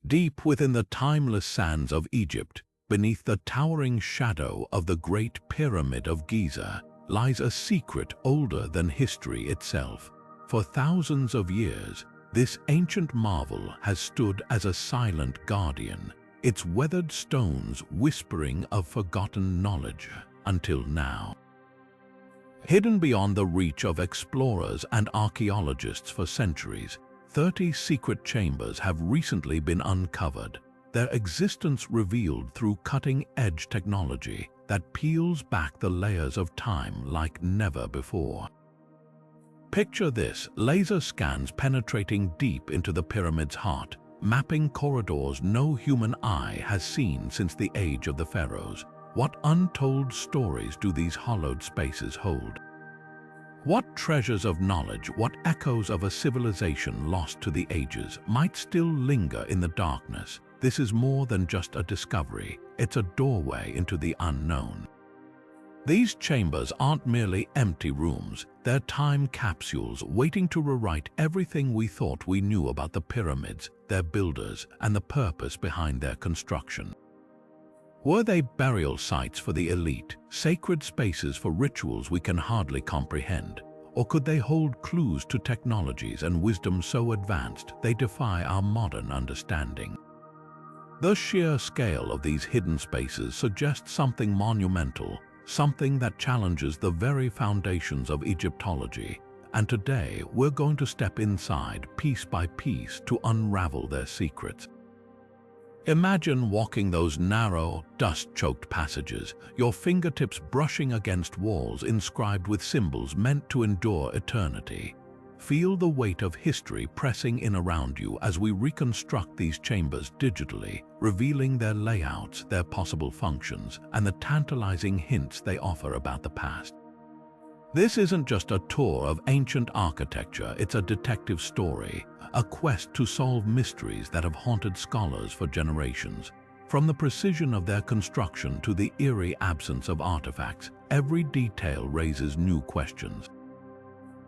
Deep within the timeless sands of Egypt, beneath the towering shadow of the Great Pyramid of Giza, lies a secret older than history itself. For thousands of years, this ancient marvel has stood as a silent guardian, its weathered stones whispering of forgotten knowledge until now. Hidden beyond the reach of explorers and archaeologists for centuries, 30 secret chambers have recently been uncovered, their existence revealed through cutting-edge technology that peels back the layers of time like never before. Picture this: laser scans penetrating deep into the pyramid's heart, mapping corridors no human eye has seen since the age of the pharaohs. What untold stories do these hollowed spaces hold? What treasures of knowledge, what echoes of a civilization lost to the ages might still linger in the darkness? This is more than just a discovery, it's a doorway into the unknown. These chambers aren't merely empty rooms, they're time capsules waiting to rewrite everything we thought we knew about the pyramids, their builders, and the purpose behind their construction. Were they burial sites for the elite, sacred spaces for rituals we can hardly comprehend? Or could they hold clues to technologies and wisdom so advanced they defy our modern understanding? The sheer scale of these hidden spaces suggests something monumental, something that challenges the very foundations of Egyptology. And today, we're going to step inside, piece by piece, to unravel their secrets. Imagine walking those narrow, dust-choked passages, your fingertips brushing against walls inscribed with symbols meant to endure eternity. Feel the weight of history pressing in around you as we reconstruct these chambers digitally, revealing their layouts, their possible functions, and the tantalizing hints they offer about the past. This isn't just a tour of ancient architecture, it's a detective story, a quest to solve mysteries that have haunted scholars for generations. From the precision of their construction to the eerie absence of artifacts, every detail raises new questions.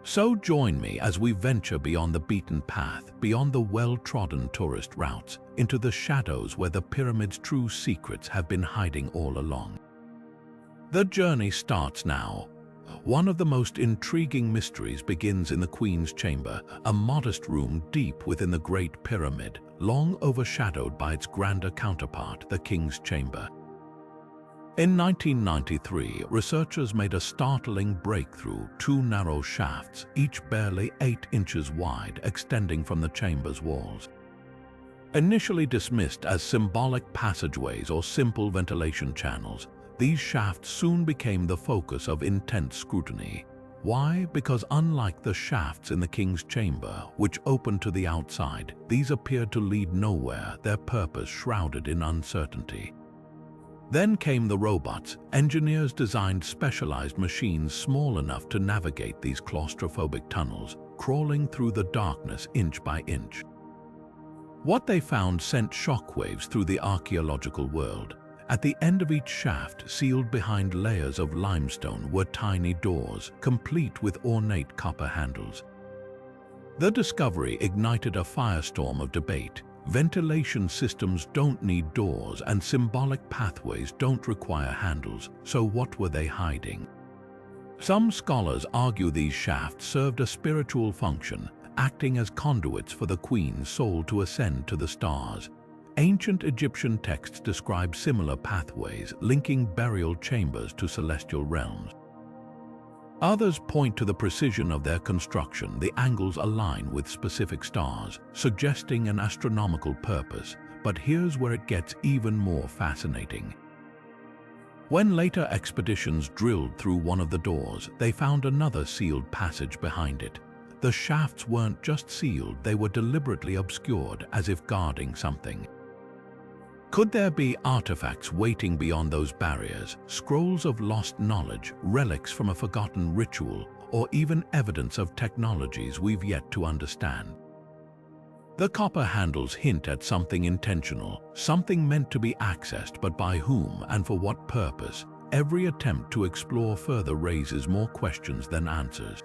So join me as we venture beyond the beaten path, beyond the well-trodden tourist routes, into the shadows where the pyramid's true secrets have been hiding all along. The journey starts now. One of the most intriguing mysteries begins in the Queen's Chamber, a modest room deep within the Great Pyramid, long overshadowed by its grander counterpart, the King's Chamber. In 1993, researchers made a startling breakthrough: two narrow shafts, each barely 8 inches wide, extending from the chamber's walls. Initially dismissed as symbolic passageways or simple ventilation channels, these shafts soon became the focus of intense scrutiny. Why? Because unlike the shafts in the King's Chamber, which opened to the outside, these appeared to lead nowhere, their purpose shrouded in uncertainty. Then came the robots. Engineers designed specialized machines small enough to navigate these claustrophobic tunnels, crawling through the darkness inch by inch. What they found sent shockwaves through the archaeological world. At the end of each shaft, sealed behind layers of limestone, were tiny doors, complete with ornate copper handles. The discovery ignited a firestorm of debate. Ventilation systems don't need doors, and symbolic pathways don't require handles, so what were they hiding? Some scholars argue these shafts served a spiritual function, acting as conduits for the Queen's soul to ascend to the stars. Ancient Egyptian texts describe similar pathways, linking burial chambers to celestial realms. Others point to the precision of their construction. The angles align with specific stars, suggesting an astronomical purpose. But here's where it gets even more fascinating. When later expeditions drilled through one of the doors, they found another sealed passage behind it. The shafts weren't just sealed, they were deliberately obscured, as if guarding something. Could there be artifacts waiting beyond those barriers, scrolls of lost knowledge, relics from a forgotten ritual, or even evidence of technologies we've yet to understand? The copper handles hint at something intentional, something meant to be accessed, but by whom and for what purpose? Every attempt to explore further raises more questions than answers.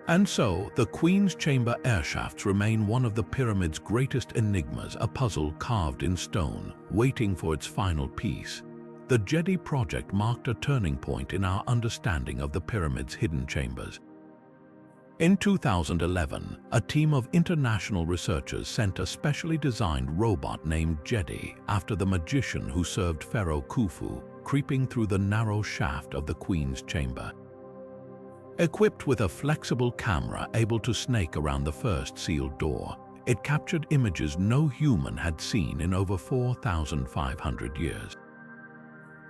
And so, the Queen's Chamber airshafts remain one of the pyramid's greatest enigmas, a puzzle carved in stone, waiting for its final piece. The Jedi project marked a turning point in our understanding of the pyramid's hidden chambers. In 2011, a team of international researchers sent a specially designed robot named Jedi after the magician who served Pharaoh Khufu, creeping through the narrow shaft of the Queen's Chamber. Equipped with a flexible camera able to snake around the first sealed door, it captured images no human had seen in over 4,500 years.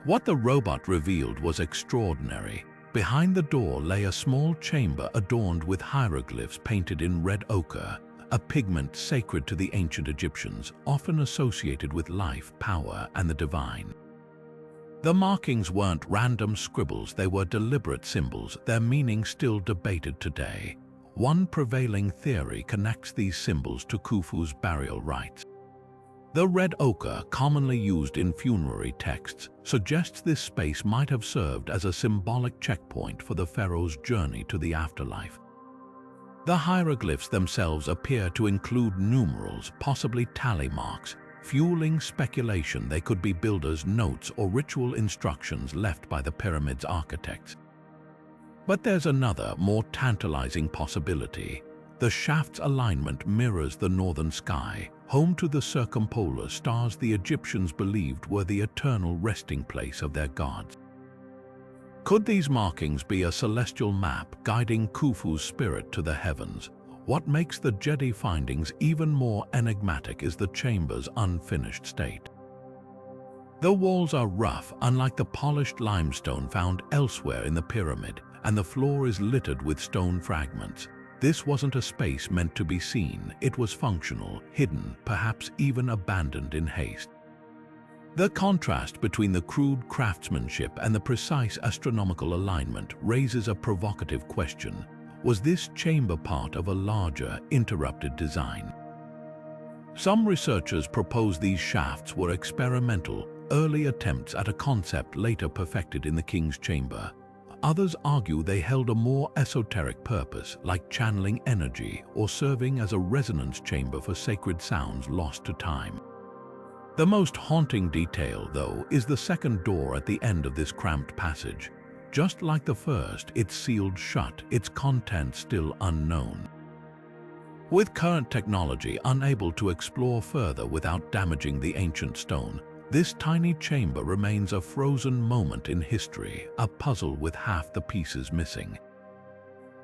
What the robot revealed was extraordinary. Behind the door lay a small chamber adorned with hieroglyphs painted in red ochre, a pigment sacred to the ancient Egyptians, often associated with life, power, and the divine. The markings weren't random scribbles, they were deliberate symbols, their meaning still debated today. One prevailing theory connects these symbols to Khufu's burial rites. The red ochre, commonly used in funerary texts, suggests this space might have served as a symbolic checkpoint for the pharaoh's journey to the afterlife. The hieroglyphs themselves appear to include numerals, possibly tally marks, fueling speculation they could be builders' notes or ritual instructions left by the pyramid's architects. But there's another, more tantalizing possibility. The shaft's alignment mirrors the northern sky, home to the circumpolar stars the Egyptians believed were the eternal resting place of their gods. Could these markings be a celestial map guiding Khufu's spirit to the heavens? What makes the Jedi findings even more enigmatic is the chamber's unfinished state. The walls are rough, unlike the polished limestone found elsewhere in the pyramid, and the floor is littered with stone fragments. This wasn't a space meant to be seen, it was functional, hidden, perhaps even abandoned in haste. The contrast between the crude craftsmanship and the precise astronomical alignment raises a provocative question. Was this chamber part of a larger, interrupted design? Some researchers propose these shafts were experimental, early attempts at a concept later perfected in the King's Chamber. Others argue they held a more esoteric purpose, like channeling energy or serving as a resonance chamber for sacred sounds lost to time. The most haunting detail, though, is the second door at the end of this cramped passage. Just like the first, it's sealed shut, its contents still unknown. With current technology unable to explore further without damaging the ancient stone, this tiny chamber remains a frozen moment in history, a puzzle with half the pieces missing.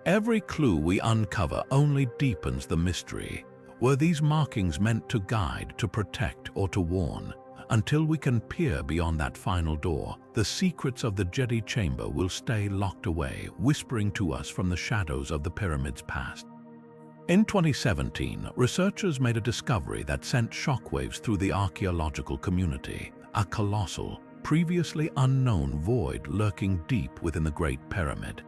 Every clue we uncover only deepens the mystery. Were these markings meant to guide, to protect, or to warn? Until we can peer beyond that final door, the secrets of the Jedi chamber will stay locked away, whispering to us from the shadows of the pyramid's past. In 2017, researchers made a discovery that sent shockwaves through the archaeological community, a colossal, previously unknown void lurking deep within the Great Pyramid.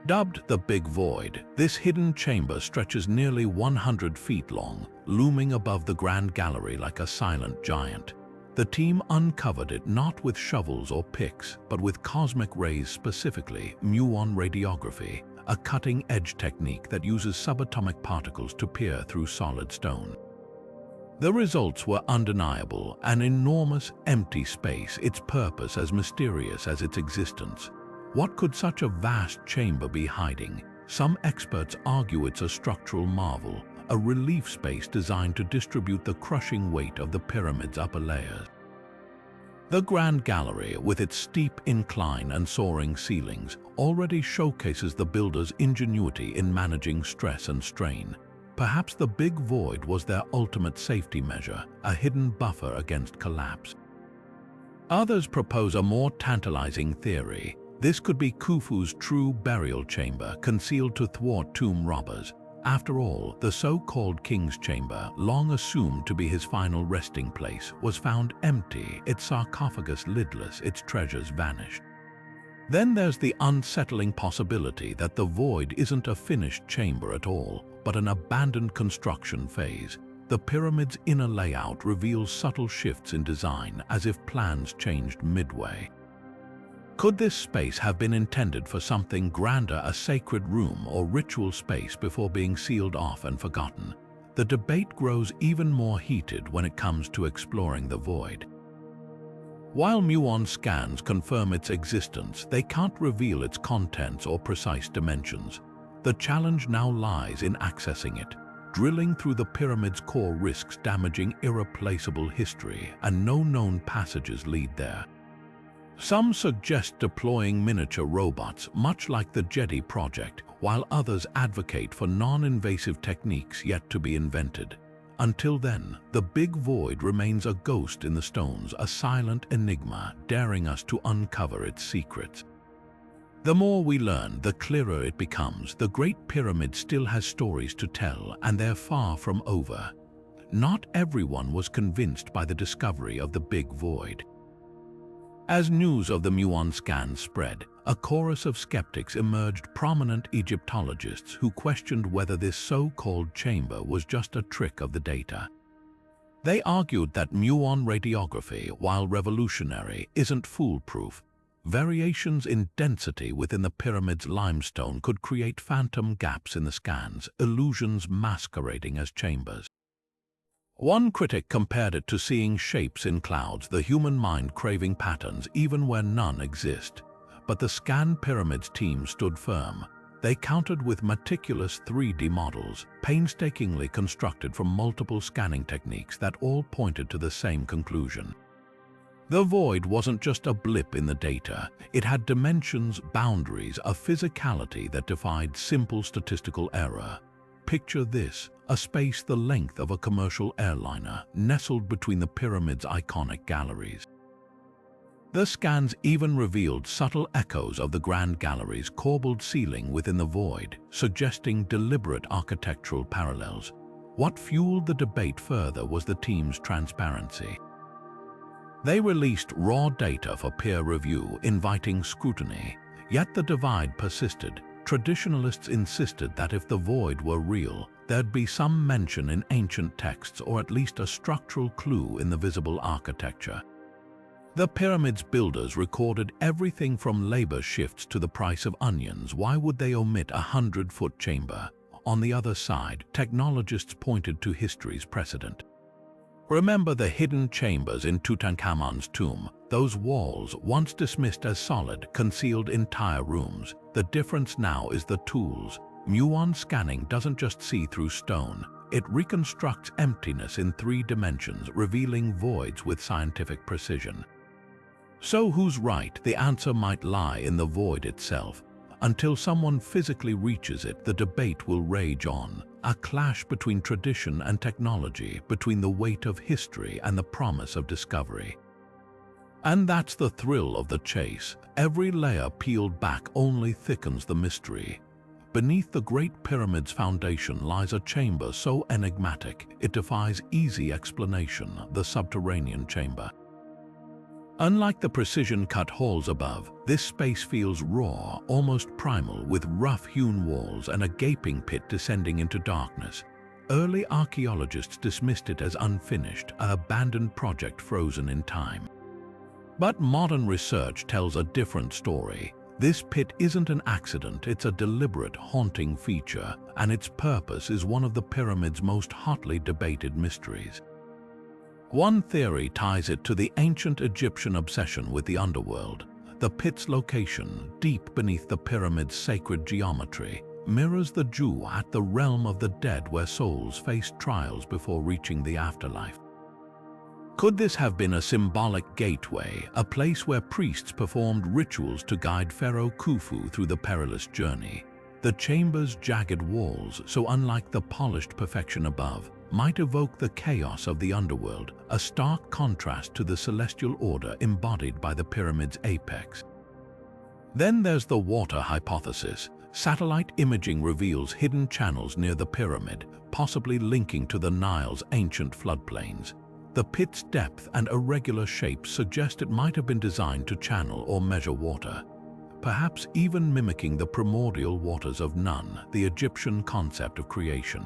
Dubbed the Big Void, this hidden chamber stretches nearly 100 feet long, looming above the Grand Gallery like a silent giant. The team uncovered it not with shovels or picks, but with cosmic rays, specifically muon radiography, a cutting-edge technique that uses subatomic particles to peer through solid stone. The results were undeniable, an enormous, empty space, its purpose as mysterious as its existence. What could such a vast chamber be hiding? Some experts argue it's a structural marvel, a relief space designed to distribute the crushing weight of the pyramid's upper layers. The Grand Gallery, with its steep incline and soaring ceilings, already showcases the builder's ingenuity in managing stress and strain. Perhaps the Big Void was their ultimate safety measure, a hidden buffer against collapse. Others propose a more tantalizing theory. This could be Khufu's true burial chamber, concealed to thwart tomb robbers. After all, the so-called King's Chamber, long assumed to be his final resting place, was found empty, its sarcophagus lidless, its treasures vanished. Then there's the unsettling possibility that the void isn't a finished chamber at all, but an abandoned construction phase. The pyramid's inner layout reveals subtle shifts in design, as if plans changed midway. Could this space have been intended for something grander, a sacred room or ritual space before being sealed off and forgotten? The debate grows even more heated when it comes to exploring the void. While muon scans confirm its existence, they can't reveal its contents or precise dimensions. The challenge now lies in accessing it. Drilling through the pyramid's core risks damaging irreplaceable history, and no known passages lead there. Some suggest deploying miniature robots, much like the Jedi project, while others advocate for non-invasive techniques yet to be invented. Until then, the big void remains a ghost in the stones, a silent enigma daring us to uncover its secrets. The more we learn, the clearer it becomes. The Great Pyramid still has stories to tell, and they're far from over. Not everyone was convinced by the discovery of the big void. As news of the muon scans spread, a chorus of skeptics emerged, prominent Egyptologists who questioned whether this so-called chamber was just a trick of the data. They argued that muon radiography, while revolutionary, isn't foolproof. Variations in density within the pyramid's limestone could create phantom gaps in the scans, illusions masquerading as chambers. One critic compared it to seeing shapes in clouds, the human mind craving patterns even where none exist. But the Scan Pyramids team stood firm. They countered with meticulous 3D models, painstakingly constructed from multiple scanning techniques that all pointed to the same conclusion. The void wasn't just a blip in the data. It had dimensions, boundaries, a physicality that defied simple statistical error. Picture this, a space the length of a commercial airliner, nestled between the pyramid's iconic galleries. The scans even revealed subtle echoes of the Grand Gallery's corbelled ceiling within the void, suggesting deliberate architectural parallels. What fueled the debate further was the team's transparency. They released raw data for peer review, inviting scrutiny, yet the divide persisted. Traditionalists insisted that if the void were real, there'd be some mention in ancient texts or at least a structural clue in the visible architecture. The pyramid's builders recorded everything from labor shifts to the price of onions. Why would they omit a 100-foot chamber? On the other side, technologists pointed to history's precedent. Remember the hidden chambers in Tutankhamun's tomb? Those walls, once dismissed as solid, concealed entire rooms. The difference now is the tools. Muon scanning doesn't just see through stone. It reconstructs emptiness in 3 dimensions, revealing voids with scientific precision. So who's right? The answer might lie in the void itself. Until someone physically reaches it, the debate will rage on. A clash between tradition and technology, between the weight of history and the promise of discovery. And that's the thrill of the chase. Every layer peeled back only thickens the mystery. Beneath the Great Pyramid's foundation lies a chamber so enigmatic it defies easy explanation, the subterranean chamber. Unlike the precision-cut halls above, this space feels raw, almost primal, with rough-hewn walls and a gaping pit descending into darkness. Early archaeologists dismissed it as unfinished, an abandoned project frozen in time. But modern research tells a different story. This pit isn't an accident, it's a deliberate, haunting feature, and its purpose is one of the pyramid's most hotly debated mysteries. One theory ties it to the ancient Egyptian obsession with the underworld. The pit's location, deep beneath the pyramid's sacred geometry, mirrors the Juat, the realm of the dead where souls faced trials before reaching the afterlife. Could this have been a symbolic gateway, a place where priests performed rituals to guide Pharaoh Khufu through the perilous journey? The chamber's jagged walls, so unlike the polished perfection above, might evoke the chaos of the underworld, a stark contrast to the celestial order embodied by the pyramid's apex. Then there's the water hypothesis. Satellite imaging reveals hidden channels near the pyramid, possibly linking to the Nile's ancient floodplains. The pit's depth and irregular shape suggest it might have been designed to channel or measure water, perhaps even mimicking the primordial waters of Nun, the Egyptian concept of creation.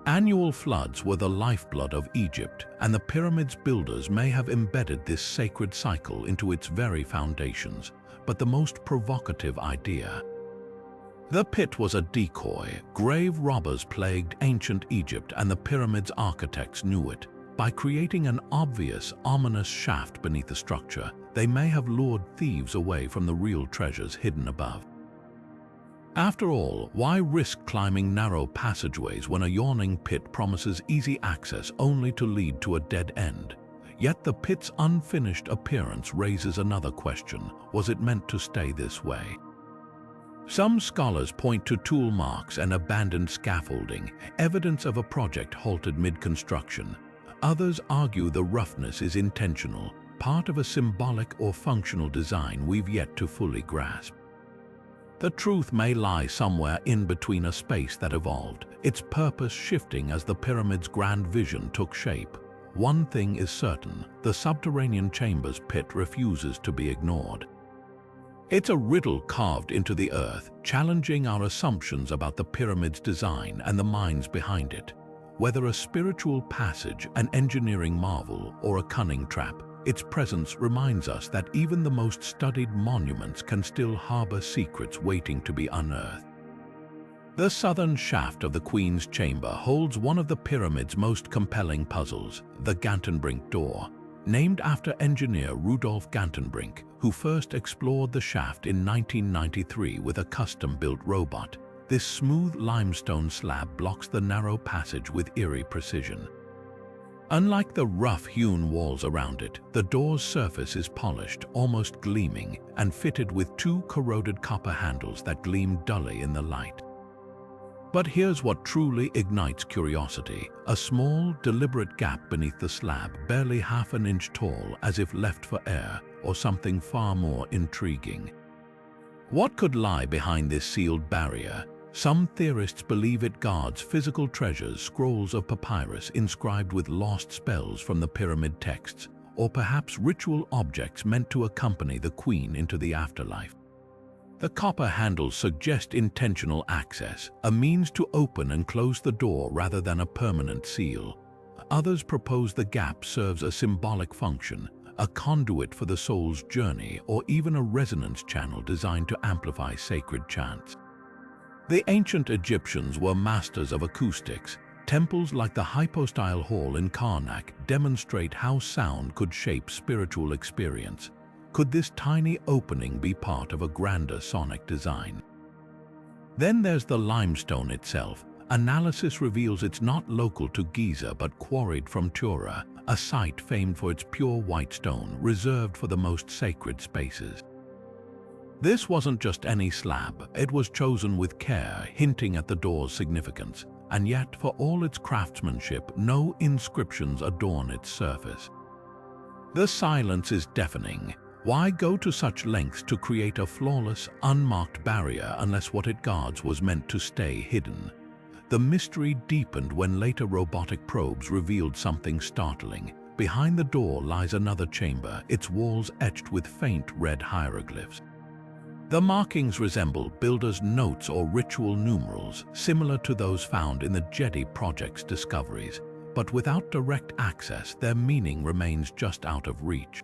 Annual floods were the lifeblood of Egypt, and the pyramids' builders may have embedded this sacred cycle into its very foundations. But the most provocative idea: the pit was a decoy. Grave robbers plagued ancient Egypt, and the pyramids' architects knew it. By creating an obvious, ominous shaft beneath the structure, they may have lured thieves away from the real treasures hidden above. After all, why risk climbing narrow passageways when a yawning pit promises easy access only to lead to a dead end? Yet the pit's unfinished appearance raises another question: was it meant to stay this way? Some scholars point to tool marks and abandoned scaffolding, evidence of a project halted mid-construction. Others argue the roughness is intentional, part of a symbolic or functional design we've yet to fully grasp. The truth may lie somewhere in between, a space that evolved, its purpose shifting as the pyramid's grand vision took shape. One thing is certain: the subterranean chamber's pit refuses to be ignored. It's a riddle carved into the earth, challenging our assumptions about the pyramid's design and the minds behind it. Whether a spiritual passage, an engineering marvel, or a cunning trap, its presence reminds us that even the most studied monuments can still harbor secrets waiting to be unearthed. The southern shaft of the Queen's Chamber holds one of the pyramid's most compelling puzzles, the Gantenbrink Door. Named after engineer Rudolf Gantenbrink, who first explored the shaft in 1993 with a custom-built robot, this smooth limestone slab blocks the narrow passage with eerie precision. Unlike the rough-hewn walls around it, the door's surface is polished, almost gleaming, and fitted with two corroded copper handles that gleam dully in the light. But here's what truly ignites curiosity: a small, deliberate gap beneath the slab, barely half an inch tall, as if left for air, or something far more intriguing. What could lie behind this sealed barrier? Some theorists believe it guards physical treasures, scrolls of papyrus inscribed with lost spells from the pyramid texts, or perhaps ritual objects meant to accompany the queen into the afterlife. The copper handles suggest intentional access, a means to open and close the door rather than a permanent seal. Others propose the gap serves a symbolic function, a conduit for the soul's journey, or even a resonance channel designed to amplify sacred chants. The ancient Egyptians were masters of acoustics. Temples like the hypostyle hall in Karnak demonstrate how sound could shape spiritual experience. Could this tiny opening be part of a grander sonic design? Then there's the limestone itself. Analysis reveals it's not local to Giza but quarried from Tura, a site famed for its pure white stone reserved for the most sacred spaces. This wasn't just any slab, it was chosen with care, hinting at the door's significance. And yet, for all its craftsmanship, no inscriptions adorn its surface. The silence is deafening. Why go to such lengths to create a flawless, unmarked barrier unless what it guards was meant to stay hidden? The mystery deepened when later robotic probes revealed something startling. Behind the door lies another chamber, its walls etched with faint red hieroglyphs. The markings resemble builders' notes or ritual numerals, similar to those found in the Jedi Project's discoveries, but without direct access, their meaning remains just out of reach.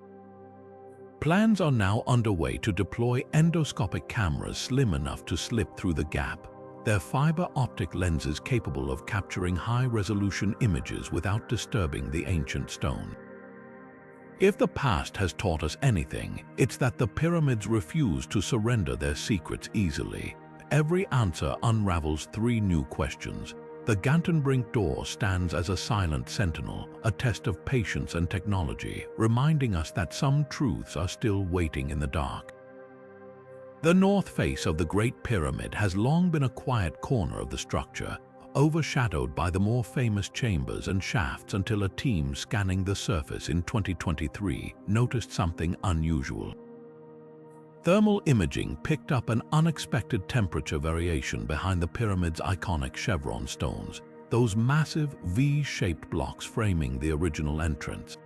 Plans are now underway to deploy endoscopic cameras slim enough to slip through the gap, their fiber optic lenses capable of capturing high-resolution images without disturbing the ancient stone. If the past has taught us anything, it's that the pyramids refuse to surrender their secrets easily. Every answer unravels three new questions. The Gantenbrink Door stands as a silent sentinel, a test of patience and technology, reminding us that some truths are still waiting in the dark. The north face of the Great Pyramid has long been a quiet corner of the structure, overshadowed by the more famous chambers and shafts until a team scanning the surface in 2023 noticed something unusual. Thermal imaging picked up an unexpected temperature variation behind the pyramid's iconic chevron stones, those massive V-shaped blocks framing the original entrance.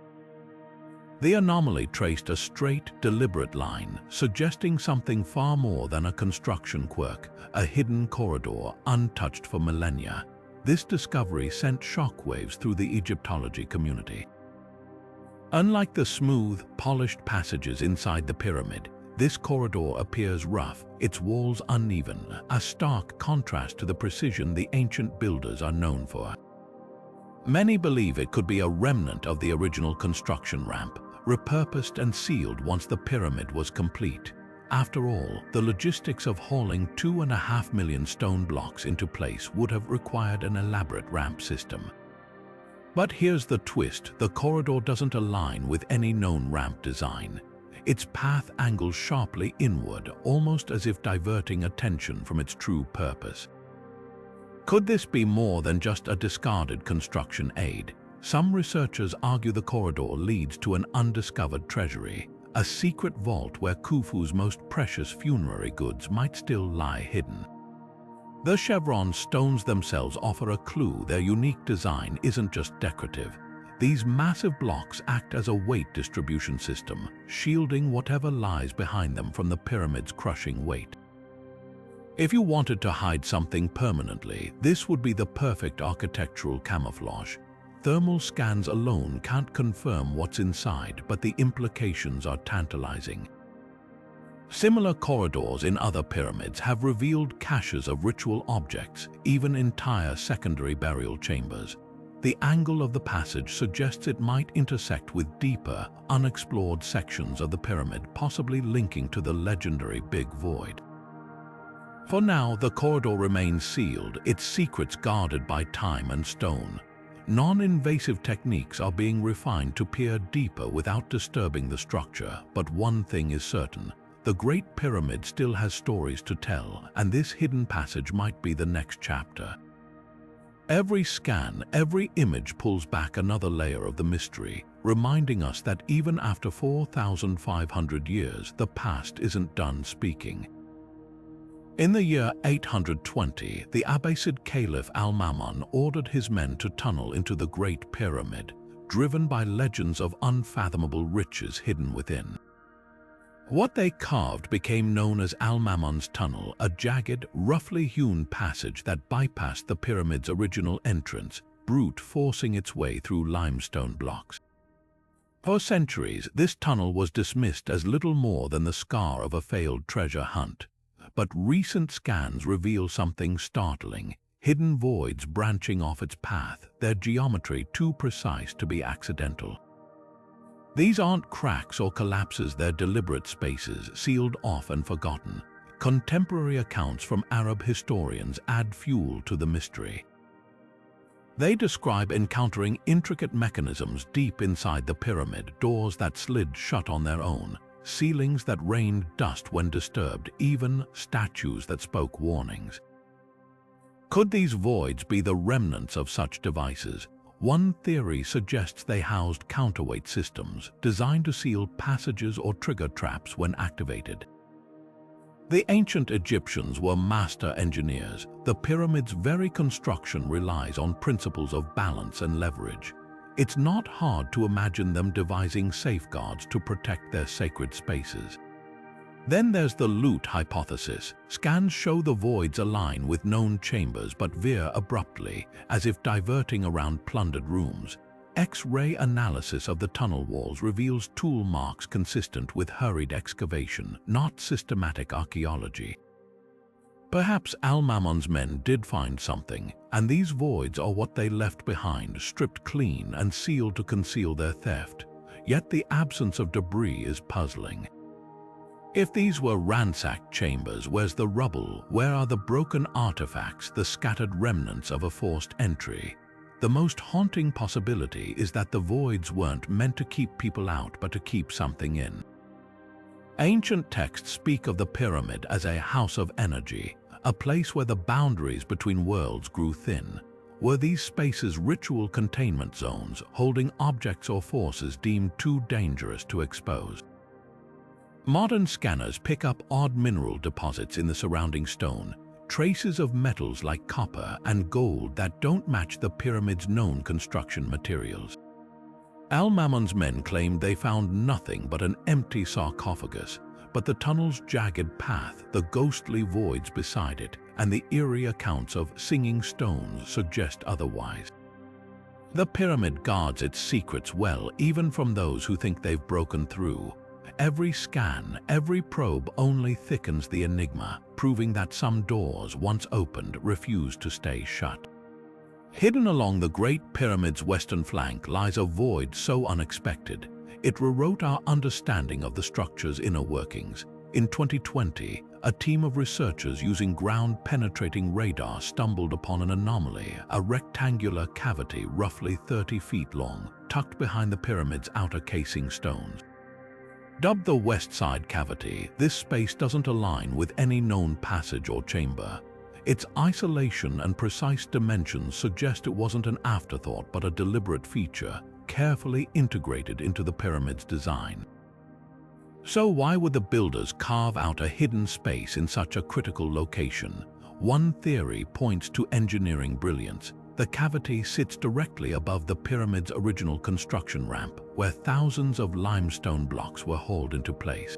The anomaly traced a straight, deliberate line, suggesting something far more than a construction quirk, a hidden corridor untouched for millennia. This discovery sent shockwaves through the Egyptology community. Unlike the smooth, polished passages inside the pyramid, this corridor appears rough, its walls uneven, a stark contrast to the precision the ancient builders are known for. Many believe it could be a remnant of the original construction ramp, repurposed and sealed once the pyramid was complete. After all, the logistics of hauling 2.5 million stone blocks into place would have required an elaborate ramp system. But here's the twist: the corridor doesn't align with any known ramp design. Its path angles sharply inward, almost as if diverting attention from its true purpose. Could this be more than just a discarded construction aid? Some researchers argue the corridor leads to an undiscovered treasury, a secret vault where Khufu's most precious funerary goods might still lie hidden. The chevron stones themselves offer a clue: their unique design isn't just decorative. These massive blocks act as a weight distribution system, shielding whatever lies behind them from the pyramid's crushing weight. If you wanted to hide something permanently, this would be the perfect architectural camouflage. Thermal scans alone can't confirm what's inside, but the implications are tantalizing. Similar corridors in other pyramids have revealed caches of ritual objects, even entire secondary burial chambers. The angle of the passage suggests it might intersect with deeper, unexplored sections of the pyramid, possibly linking to the legendary Big Void. For now, the corridor remains sealed, its secrets guarded by time and stone. Non-invasive techniques are being refined to peer deeper without disturbing the structure, but one thing is certain: the Great Pyramid still has stories to tell, and this hidden passage might be the next chapter. Every scan, every image pulls back another layer of the mystery, reminding us that even after 4,500 years, the past isn't done speaking. In the year 820, the Abbasid Caliph Al-Ma'mun ordered his men to tunnel into the Great Pyramid, driven by legends of unfathomable riches hidden within. What they carved became known as Al-Ma'mun's Tunnel, a jagged, roughly hewn passage that bypassed the pyramid's original entrance, brute forcing its way through limestone blocks. For centuries, this tunnel was dismissed as little more than the scar of a failed treasure hunt. But recent scans reveal something startling: hidden voids branching off its path, their geometry too precise to be accidental. These aren't cracks or collapses, they're deliberate spaces, sealed off and forgotten. Contemporary accounts from Arab historians add fuel to the mystery. They describe encountering intricate mechanisms deep inside the pyramid, doors that slid shut on their own, ceilings that rained dust when disturbed, even statues that spoke warnings. Could these voids be the remnants of such devices? One theory suggests they housed counterweight systems designed to seal passages or trigger traps when activated. The ancient Egyptians were master engineers. The pyramid's very construction relies on principles of balance and leverage. It's not hard to imagine them devising safeguards to protect their sacred spaces. Then there's the loot hypothesis. Scans show the voids align with known chambers but veer abruptly, as if diverting around plundered rooms. X-ray analysis of the tunnel walls reveals tool marks consistent with hurried excavation, not systematic archaeology. Perhaps Al-Ma'mun's men did find something, and these voids are what they left behind, stripped clean and sealed to conceal their theft. Yet the absence of debris is puzzling. If these were ransacked chambers, where's the rubble? Where are the broken artifacts, the scattered remnants of a forced entry? The most haunting possibility is that the voids weren't meant to keep people out, but to keep something in. Ancient texts speak of the pyramid as a house of energy, a place where the boundaries between worlds grew thin. Were these spaces ritual containment zones, holding objects or forces deemed too dangerous to expose? Modern scanners pick up odd mineral deposits in the surrounding stone, traces of metals like copper and gold that don't match the pyramid's known construction materials. Al-Ma'mun's men claimed they found nothing but an empty sarcophagus, but the tunnel's jagged path, the ghostly voids beside it, and the eerie accounts of singing stones suggest otherwise. The pyramid guards its secrets well, even from those who think they've broken through. Every scan, every probe only thickens the enigma, proving that some doors, once opened, refuse to stay shut. Hidden along the Great Pyramid's western flank lies a void so unexpected, it rewrote our understanding of the structure's inner workings. In 2020, a team of researchers using ground-penetrating radar stumbled upon an anomaly, a rectangular cavity roughly 30 feet long, tucked behind the pyramid's outer casing stones. Dubbed the West Side Cavity, this space doesn't align with any known passage or chamber. Its isolation and precise dimensions suggest it wasn't an afterthought but a deliberate feature, carefully integrated into the pyramid's design. So why would the builders carve out a hidden space in such a critical location? One theory points to engineering brilliance. The cavity sits directly above the pyramid's original construction ramp, where thousands of limestone blocks were hauled into place.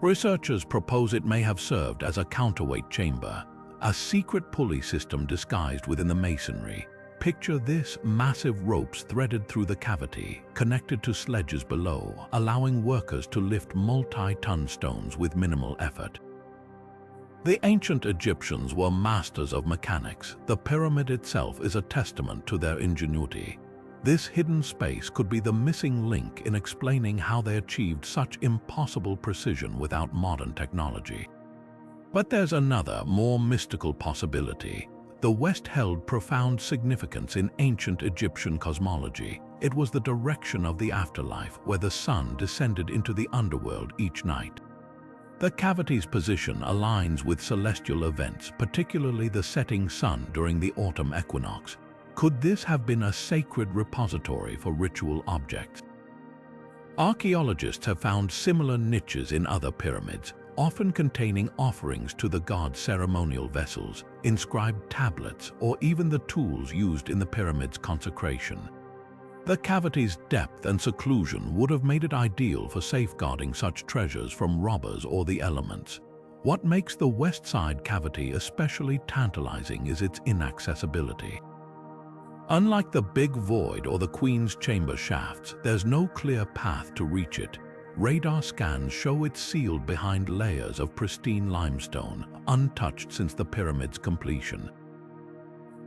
Researchers propose it may have served as a counterweight chamber, a secret pulley system disguised within the masonry. Picture this: massive ropes threaded through the cavity, connected to sledges below, allowing workers to lift multi-ton stones with minimal effort. The ancient Egyptians were masters of mechanics. The pyramid itself is a testament to their ingenuity. This hidden space could be the missing link in explaining how they achieved such impossible precision without modern technology. But there's another, more mystical possibility. The West held profound significance in ancient Egyptian cosmology. It was the direction of the afterlife, where the sun descended into the underworld each night. The cavity's position aligns with celestial events, particularly the setting sun during the autumn equinox. Could this have been a sacred repository for ritual objects? Archaeologists have found similar niches in other pyramids, often containing offerings to the gods' ceremonial vessels, inscribed tablets, or even the tools used in the pyramid's consecration. The cavity's depth and seclusion would have made it ideal for safeguarding such treasures from robbers or the elements. What makes the West Side Cavity especially tantalizing is its inaccessibility. Unlike the Big Void or the Queen's Chamber shafts, there's no clear path to reach it. Radar scans show it sealed behind layers of pristine limestone, untouched since the pyramid's completion.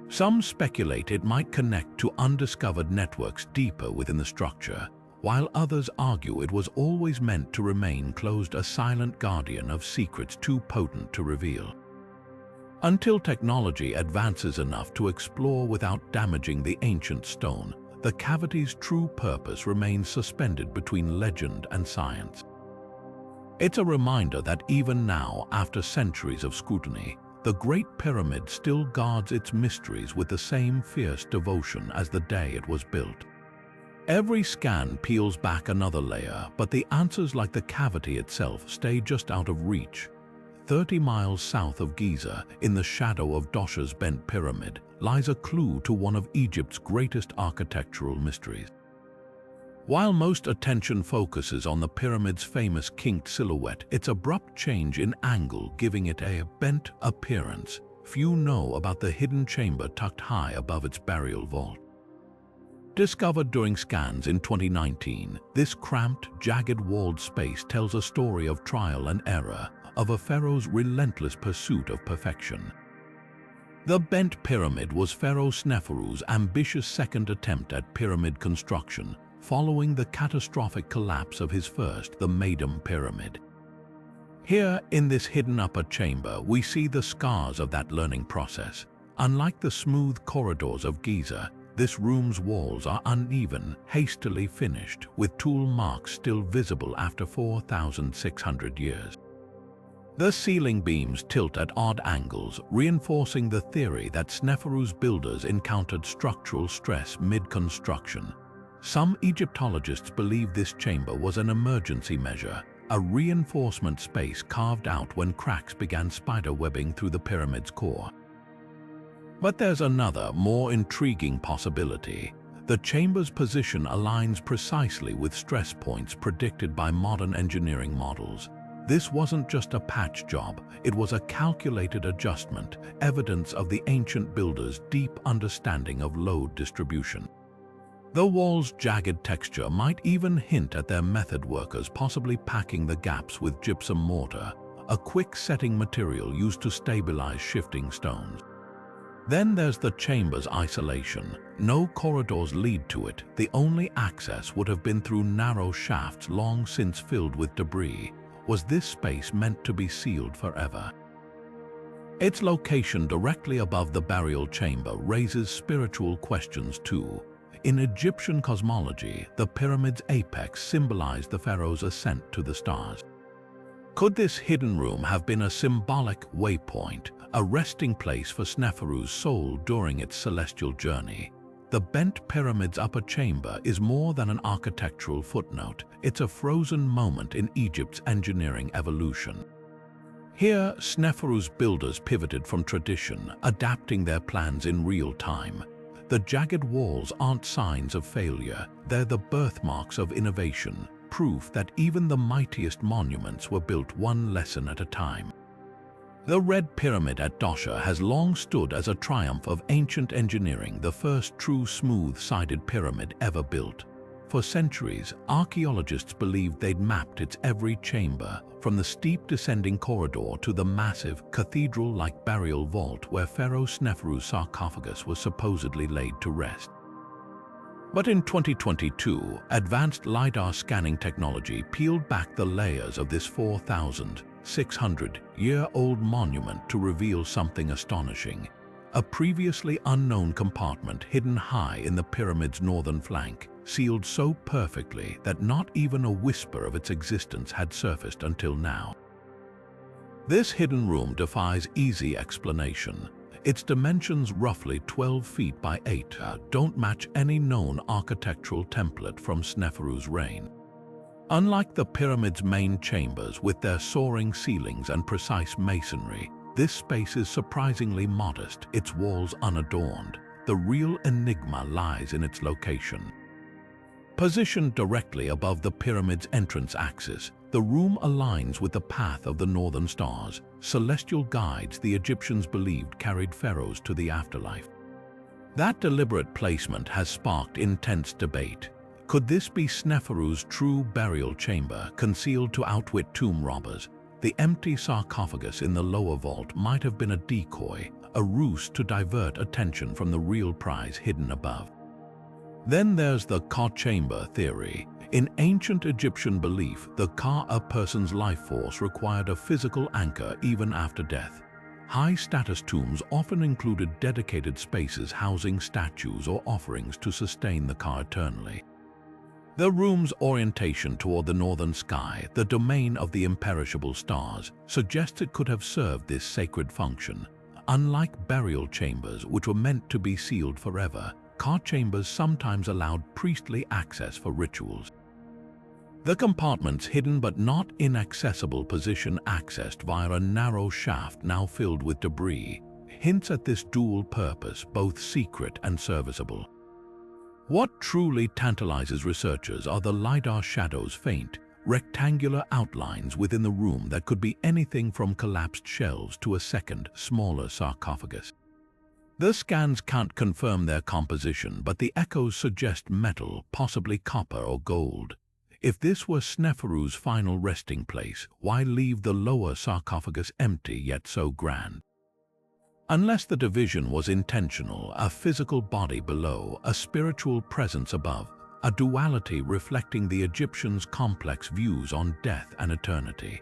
Some speculate it might connect to undiscovered networks deeper within the structure, while others argue it was always meant to remain closed, a silent guardian of secrets too potent to reveal. Until technology advances enough to explore without damaging the ancient stone, the cavity's true purpose remains suspended between legend and science. It's a reminder that even now, after centuries of scrutiny, the Great Pyramid still guards its mysteries with the same fierce devotion as the day it was built. Every scan peels back another layer, but the answers, like the cavity itself, stay just out of reach. 30 miles south of Giza, in the shadow of Dosha's bent pyramid, lies a clue to one of Egypt's greatest architectural mysteries. While most attention focuses on the pyramid's famous kinked silhouette, its abrupt change in angle giving it a bent appearance, few know about the hidden chamber tucked high above its burial vault. Discovered during scans in 2019, this cramped, jagged-walled space tells a story of trial and error, of a pharaoh's relentless pursuit of perfection. The bent pyramid was Pharaoh Sneferu's ambitious second attempt at pyramid construction, following the catastrophic collapse of his first, the Maiden Pyramid. Here, in this hidden upper chamber, we see the scars of that learning process. Unlike the smooth corridors of Giza, this room's walls are uneven, hastily finished, with tool marks still visible after 4,600 years. The ceiling beams tilt at odd angles, reinforcing the theory that Sneferu's builders encountered structural stress mid-construction. Some Egyptologists believe this chamber was an emergency measure, a reinforcement space carved out when cracks began spiderwebbing through the pyramid's core. But there's another, more intriguing possibility. The chamber's position aligns precisely with stress points predicted by modern engineering models. This wasn't just a patch job, it was a calculated adjustment, evidence of the ancient builders' deep understanding of load distribution. The wall's jagged texture might even hint at their method workers possibly packing the gaps with gypsum mortar, a quick-setting material used to stabilize shifting stones. Then there's the chamber's isolation. No corridors lead to it. The only access would have been through narrow shafts long since filled with debris. Was this space meant to be sealed forever? Its location directly above the burial chamber raises spiritual questions too. In Egyptian cosmology, the pyramid's apex symbolized the pharaoh's ascent to the stars. Could this hidden room have been a symbolic waypoint, a resting place for Sneferu's soul during its celestial journey? The bent pyramid's upper chamber is more than an architectural footnote. It's a frozen moment in Egypt's engineering evolution. Here, Sneferu's builders pivoted from tradition, adapting their plans in real time. The jagged walls aren't signs of failure, they're the birthmarks of innovation, proof that even the mightiest monuments were built one lesson at a time. The Red Pyramid at Dosha has long stood as a triumph of ancient engineering, the first true smooth-sided pyramid ever built. For centuries, archaeologists believed they'd mapped its every chamber, from the steep descending corridor to the massive, cathedral-like burial vault where Pharaoh Sneferu's sarcophagus was supposedly laid to rest. But in 2022, advanced LiDAR scanning technology peeled back the layers of this 4,600-year-old monument to reveal something astonishing. A previously unknown compartment hidden high in the pyramid's northern flank, sealed so perfectly that not even a whisper of its existence had surfaced until now. This hidden room defies easy explanation. Its dimensions, roughly 12 feet by 8, don't match any known architectural template from Sneferu's reign. Unlike the pyramid's main chambers with their soaring ceilings and precise masonry, this space is surprisingly modest, its walls unadorned. The real enigma lies in its location. Positioned directly above the pyramid's entrance axis, the room aligns with the path of the northern stars, celestial guides the Egyptians believed carried pharaohs to the afterlife. That deliberate placement has sparked intense debate. Could this be Sneferu's true burial chamber, concealed to outwit tomb robbers? The empty sarcophagus in the lower vault might have been a decoy, a ruse to divert attention from the real prize hidden above. Then there's the Ka chamber theory. In ancient Egyptian belief, the Ka, a person's life force, required a physical anchor even after death. High-status tombs often included dedicated spaces housing statues or offerings to sustain the Ka eternally. The room's orientation toward the northern sky, the domain of the imperishable stars, suggests it could have served this sacred function. Unlike burial chambers, which were meant to be sealed forever, Ka chambers sometimes allowed priestly access for rituals. The compartment's hidden but not inaccessible position, accessed via a narrow shaft now filled with debris, hints at this dual purpose, both secret and serviceable. What truly tantalizes researchers are the LiDAR shadows, faint, rectangular outlines within the room that could be anything from collapsed shelves to a second, smaller sarcophagus. The scans can't confirm their composition, but the echoes suggest metal, possibly copper or gold. If this were Sneferu's final resting place, why leave the lower sarcophagus empty yet so grand? Unless the division was intentional, a physical body below, a spiritual presence above, a duality reflecting the Egyptians' complex views on death and eternity.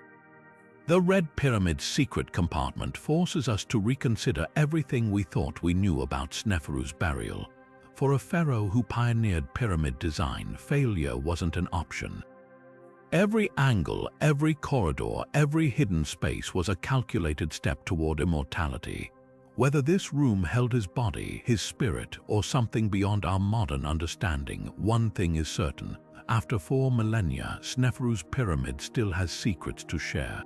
The Red Pyramid's secret compartment forces us to reconsider everything we thought we knew about Sneferu's burial. For a pharaoh who pioneered pyramid design, failure wasn't an option. Every angle, every corridor, every hidden space was a calculated step toward immortality. Whether this room held his body, his spirit, or something beyond our modern understanding, one thing is certain. After 4 millennia, Sneferu's pyramid still has secrets to share.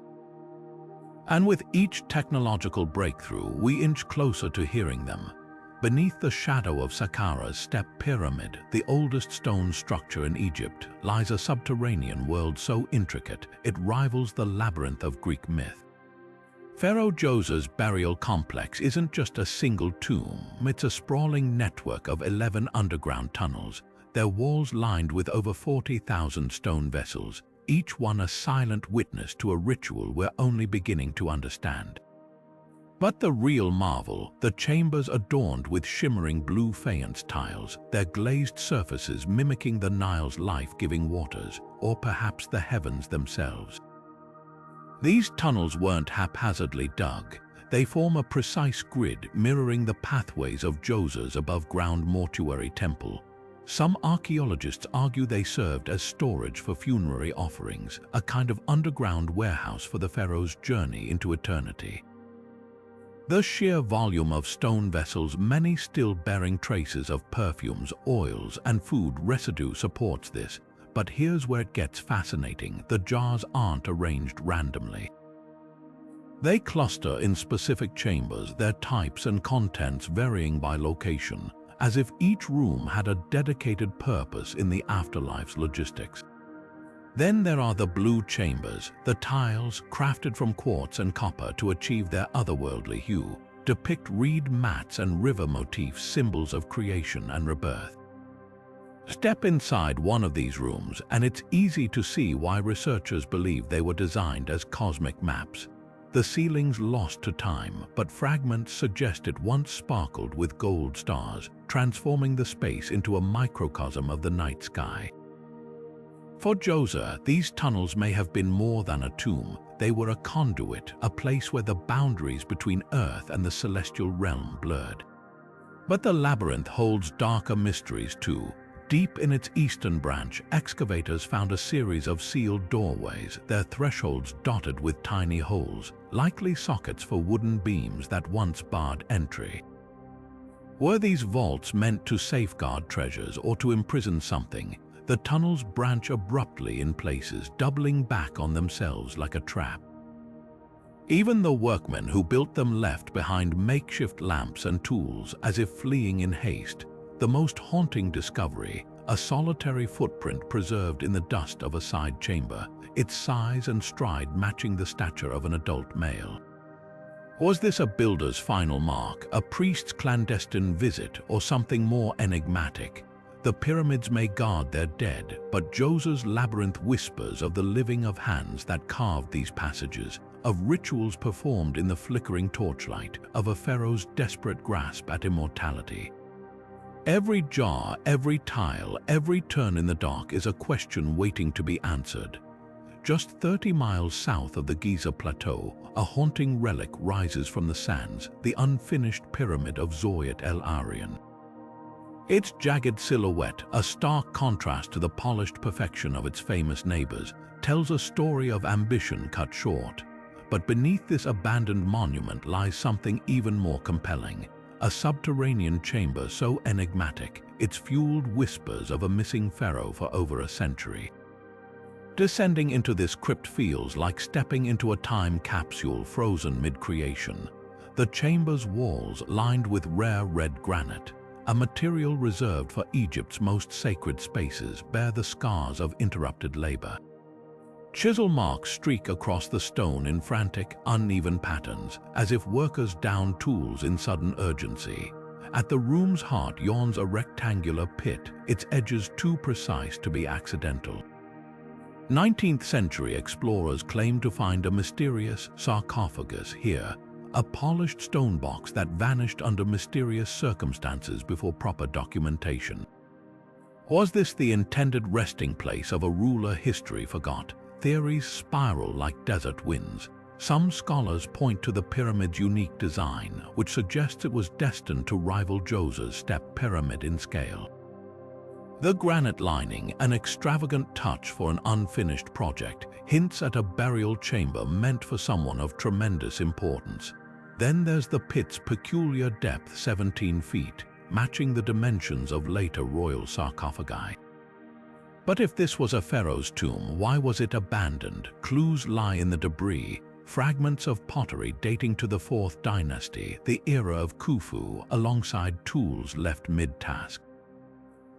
And with each technological breakthrough, we inch closer to hearing them. Beneath the shadow of Saqqara's Step Pyramid, the oldest stone structure in Egypt, lies a subterranean world so intricate it rivals the labyrinth of Greek myth. Pharaoh Djoser's burial complex isn't just a single tomb, it's a sprawling network of 11 underground tunnels, their walls lined with over 40,000 stone vessels, each one a silent witness to a ritual we're only beginning to understand. But the real marvel, the chambers adorned with shimmering blue faience tiles, their glazed surfaces mimicking the Nile's life-giving waters, or perhaps the heavens themselves. These tunnels weren't haphazardly dug. They form a precise grid mirroring the pathways of Djoser's above-ground mortuary temple. Some archaeologists argue they served as storage for funerary offerings, a kind of underground warehouse for the pharaoh's journey into eternity. The sheer volume of stone vessels, many still bearing traces of perfumes, oils, and food residue, supports this. But here's where it gets fascinating. The jars aren't arranged randomly. They cluster in specific chambers, their types and contents varying by location, as if each room had a dedicated purpose in the afterlife's logistics. Then there are the blue chambers. The tiles, crafted from quartz and copper to achieve their otherworldly hue, depict reed mats and river motifs, symbols of creation and rebirth. Step inside one of these rooms, and it's easy to see why researchers believe they were designed as cosmic maps. The ceiling's lost to time, but fragments suggest it once sparkled with gold stars, transforming the space into a microcosm of the night sky. For Djoser, these tunnels may have been more than a tomb. They were a conduit, a place where the boundaries between Earth and the celestial realm blurred. But the labyrinth holds darker mysteries too. Deep in its eastern branch, excavators found a series of sealed doorways, their thresholds dotted with tiny holes, likely sockets for wooden beams that once barred entry. Were these vaults meant to safeguard treasures or to imprison something? The tunnels branch abruptly in places, doubling back on themselves like a trap. Even the workmen who built them left behind makeshift lamps and tools, as if fleeing in haste. The most haunting discovery, a solitary footprint preserved in the dust of a side chamber, its size and stride matching the stature of an adult male. Was this a builder's final mark, a priest's clandestine visit, or something more enigmatic? The pyramids may guard their dead, but Djoser's labyrinth whispers of the living of hands that carved these passages, of rituals performed in the flickering torchlight, of a pharaoh's desperate grasp at immortality. Every jar, every tile, every turn in the dark is a question waiting to be answered. Just 30 miles south of the Giza Plateau, a haunting relic rises from the sands, the unfinished pyramid of Zoyat el-Aryan. Its jagged silhouette, a stark contrast to the polished perfection of its famous neighbors, tells a story of ambition cut short. But beneath this abandoned monument lies something even more compelling. A subterranean chamber so enigmatic, it's fueled whispers of a missing pharaoh for over a century. Descending into this crypt feels like stepping into a time capsule frozen mid-creation. The chamber's walls lined with rare red granite, a material reserved for Egypt's most sacred spaces, bear the scars of interrupted labor. Chisel marks streak across the stone in frantic, uneven patterns, as if workers downed tools in sudden urgency. At the room's heart yawns a rectangular pit, its edges too precise to be accidental. 19th century explorers claimed to find a mysterious sarcophagus here, a polished stone box that vanished under mysterious circumstances before proper documentation. Was this the intended resting place of a ruler history forgot? Theories spiral like desert winds. Some scholars point to the pyramid's unique design, which suggests it was destined to rival Djoser's Step Pyramid in scale. The granite lining, an extravagant touch for an unfinished project, hints at a burial chamber meant for someone of tremendous importance. Then there's the pit's peculiar depth, 17 feet, matching the dimensions of later royal sarcophagi. But if this was a pharaoh's tomb, why was it abandoned? Clues lie in the debris. fragments of pottery dating to the 4th dynasty, the era of Khufu, alongside tools left mid-task.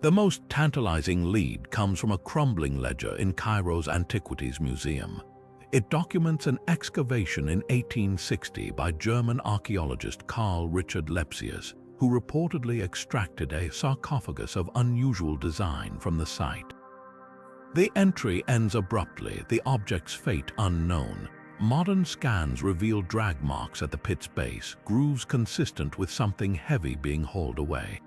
The most tantalizing lead comes from a crumbling ledger in Cairo's Antiquities Museum. It documents an excavation in 1860 by German archaeologist Carl Richard Lepsius, who reportedly extracted a sarcophagus of unusual design from the site. The entry ends abruptly, the object's fate unknown. Modern scans reveal drag marks at the pit's base, grooves consistent with something heavy being hauled away.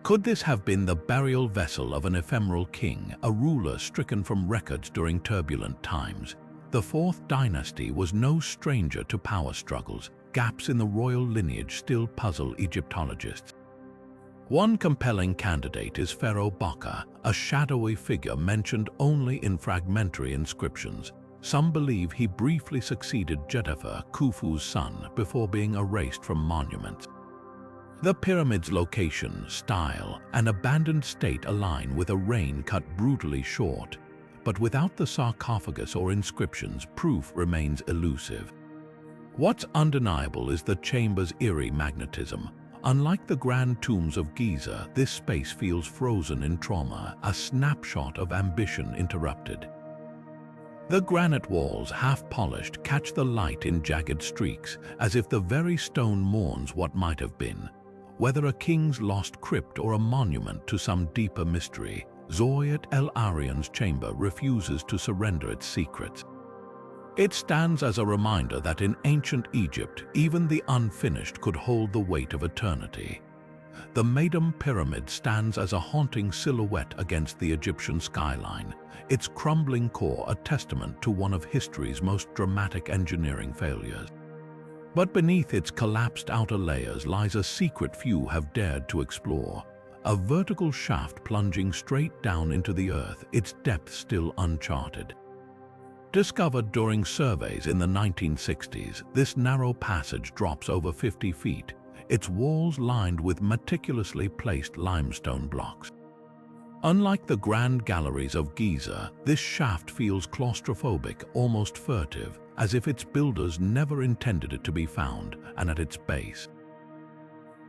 Could this have been the burial vessel of an ephemeral king, a ruler stricken from records during turbulent times? The 4th dynasty was no stranger to power struggles. Gaps in the royal lineage still puzzle Egyptologists. One compelling candidate is Pharaoh Baka, a shadowy figure mentioned only in fragmentary inscriptions. Some believe he briefly succeeded Jedefer, Khufu's son, before being erased from monuments. The pyramid's location, style, and abandoned state align with a reign cut brutally short, but without the sarcophagus or inscriptions, proof remains elusive. What's undeniable is the chamber's eerie magnetism. Unlike the grand tombs of Giza, this space feels frozen in trauma, a snapshot of ambition interrupted. The granite walls, half polished, catch the light in jagged streaks, as if the very stone mourns what might have been. Whether a king's lost crypt or a monument to some deeper mystery, Zoyat El Arian's chamber refuses to surrender its secrets. It stands as a reminder that in ancient Egypt, even the unfinished could hold the weight of eternity. The Medum Pyramid stands as a haunting silhouette against the Egyptian skyline, its crumbling core a testament to one of history's most dramatic engineering failures. But beneath its collapsed outer layers lies a secret few have dared to explore. A vertical shaft plunging straight down into the earth, its depth still uncharted. Discovered during surveys in the 1960s, this narrow passage drops over 50 feet, its walls lined with meticulously placed limestone blocks. Unlike the grand galleries of Giza, this shaft feels claustrophobic, almost furtive, as if its builders never intended it to be found, and at its base,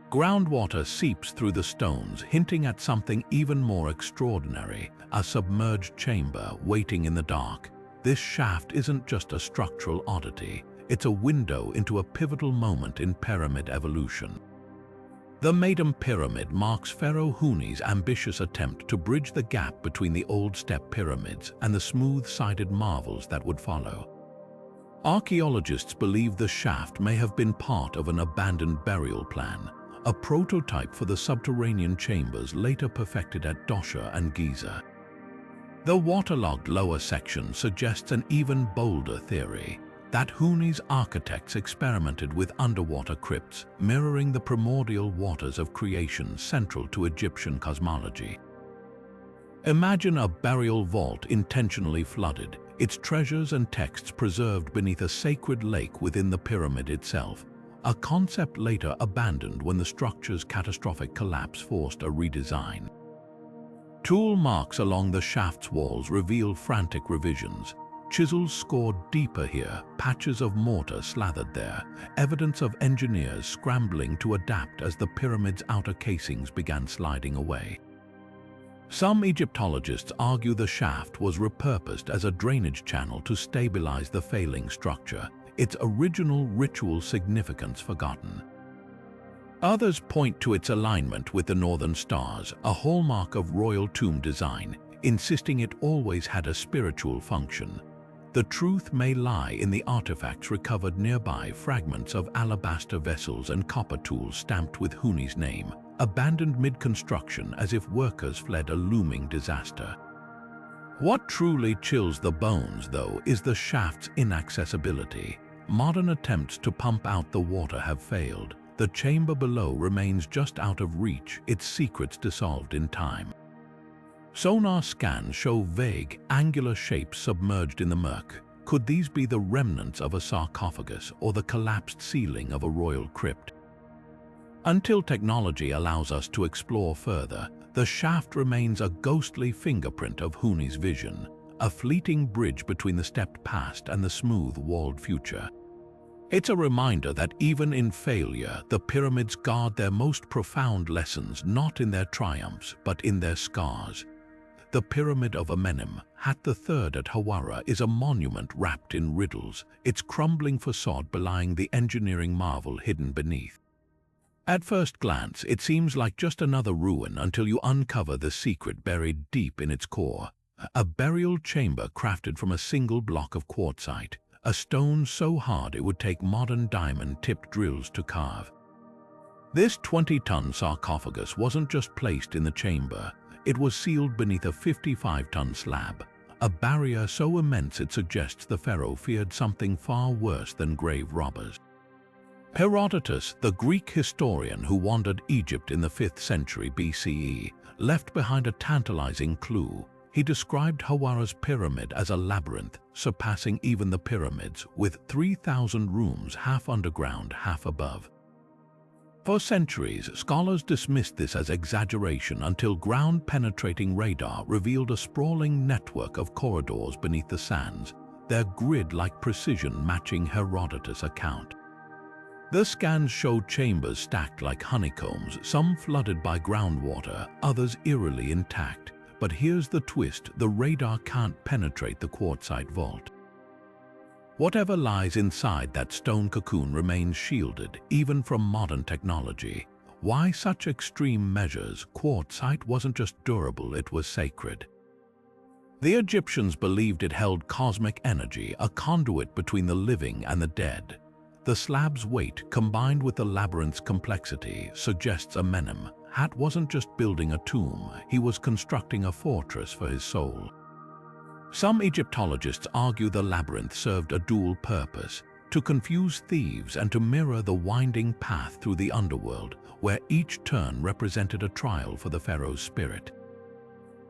groundwater seeps through the stones, hinting at something even more extraordinary, a submerged chamber waiting in the dark. This shaft isn't just a structural oddity, it's a window into a pivotal moment in pyramid evolution. The Medum Pyramid marks Pharaoh Huni's ambitious attempt to bridge the gap between the old step pyramids and the smooth-sided marvels that would follow. Archaeologists believe the shaft may have been part of an abandoned burial plan, a prototype for the subterranean chambers later perfected at Dosha and Giza. The waterlogged lower section suggests an even bolder theory, that Huni's architects experimented with underwater crypts, mirroring the primordial waters of creation central to Egyptian cosmology. Imagine a burial vault intentionally flooded, its treasures and texts preserved beneath a sacred lake within the pyramid itself, a concept later abandoned when the structure's catastrophic collapse forced a redesign. Tool marks along the shaft's walls reveal frantic revisions. Chisels scored deeper here, patches of mortar slathered there, evidence of engineers scrambling to adapt as the pyramid's outer casings began sliding away. Some Egyptologists argue the shaft was repurposed as a drainage channel to stabilize the failing structure, its original ritual significance forgotten. Others point to its alignment with the northern stars, a hallmark of royal tomb design, insisting it always had a spiritual function. The truth may lie in the artifacts recovered nearby, fragments of alabaster vessels and copper tools stamped with Huni's name, abandoned mid-construction as if workers fled a looming disaster. What truly chills the bones, though, is the shaft's inaccessibility. Modern attempts to pump out the water have failed. The chamber below remains just out of reach, its secrets dissolved in time. Sonar scans show vague, angular shapes submerged in the murk. Could these be the remnants of a sarcophagus or the collapsed ceiling of a royal crypt? Until technology allows us to explore further, the shaft remains a ghostly fingerprint of Huni's vision, a fleeting bridge between the stepped past and the smooth-walled future. It's a reminder that even in failure, the pyramids guard their most profound lessons not in their triumphs, but in their scars. The Pyramid of Amenem, Hat III at Hawara, is a monument wrapped in riddles, its crumbling facade belying the engineering marvel hidden beneath. At first glance, it seems like just another ruin until you uncover the secret buried deep in its core. A burial chamber crafted from a single block of quartzite, a stone so hard it would take modern diamond-tipped drills to carve. This 20-ton sarcophagus wasn't just placed in the chamber, it was sealed beneath a 55-ton slab, a barrier so immense it suggests the pharaoh feared something far worse than grave robbers. Herodotus, the Greek historian who wandered Egypt in the 5th century BCE, left behind a tantalizing clue. He described Hawara's pyramid as a labyrinth, surpassing even the pyramids, with 3,000 rooms half underground, half above. For centuries, scholars dismissed this as exaggeration until ground-penetrating radar revealed a sprawling network of corridors beneath the sands, their grid-like precision matching Herodotus' account. The scans showed chambers stacked like honeycombs, some flooded by groundwater, others eerily intact. But here's the twist: the radar can't penetrate the quartzite vault. Whatever lies inside that stone cocoon remains shielded, even from modern technology. Why such extreme measures? Quartzite wasn't just durable, it was sacred. The Egyptians believed it held cosmic energy, a conduit between the living and the dead. The slab's weight, combined with the labyrinth's complexity, suggests Amenem, Hat wasn't just building a tomb, he was constructing a fortress for his soul. Some Egyptologists argue the labyrinth served a dual purpose: to confuse thieves and to mirror the winding path through the underworld, where each turn represented a trial for the pharaoh's spirit.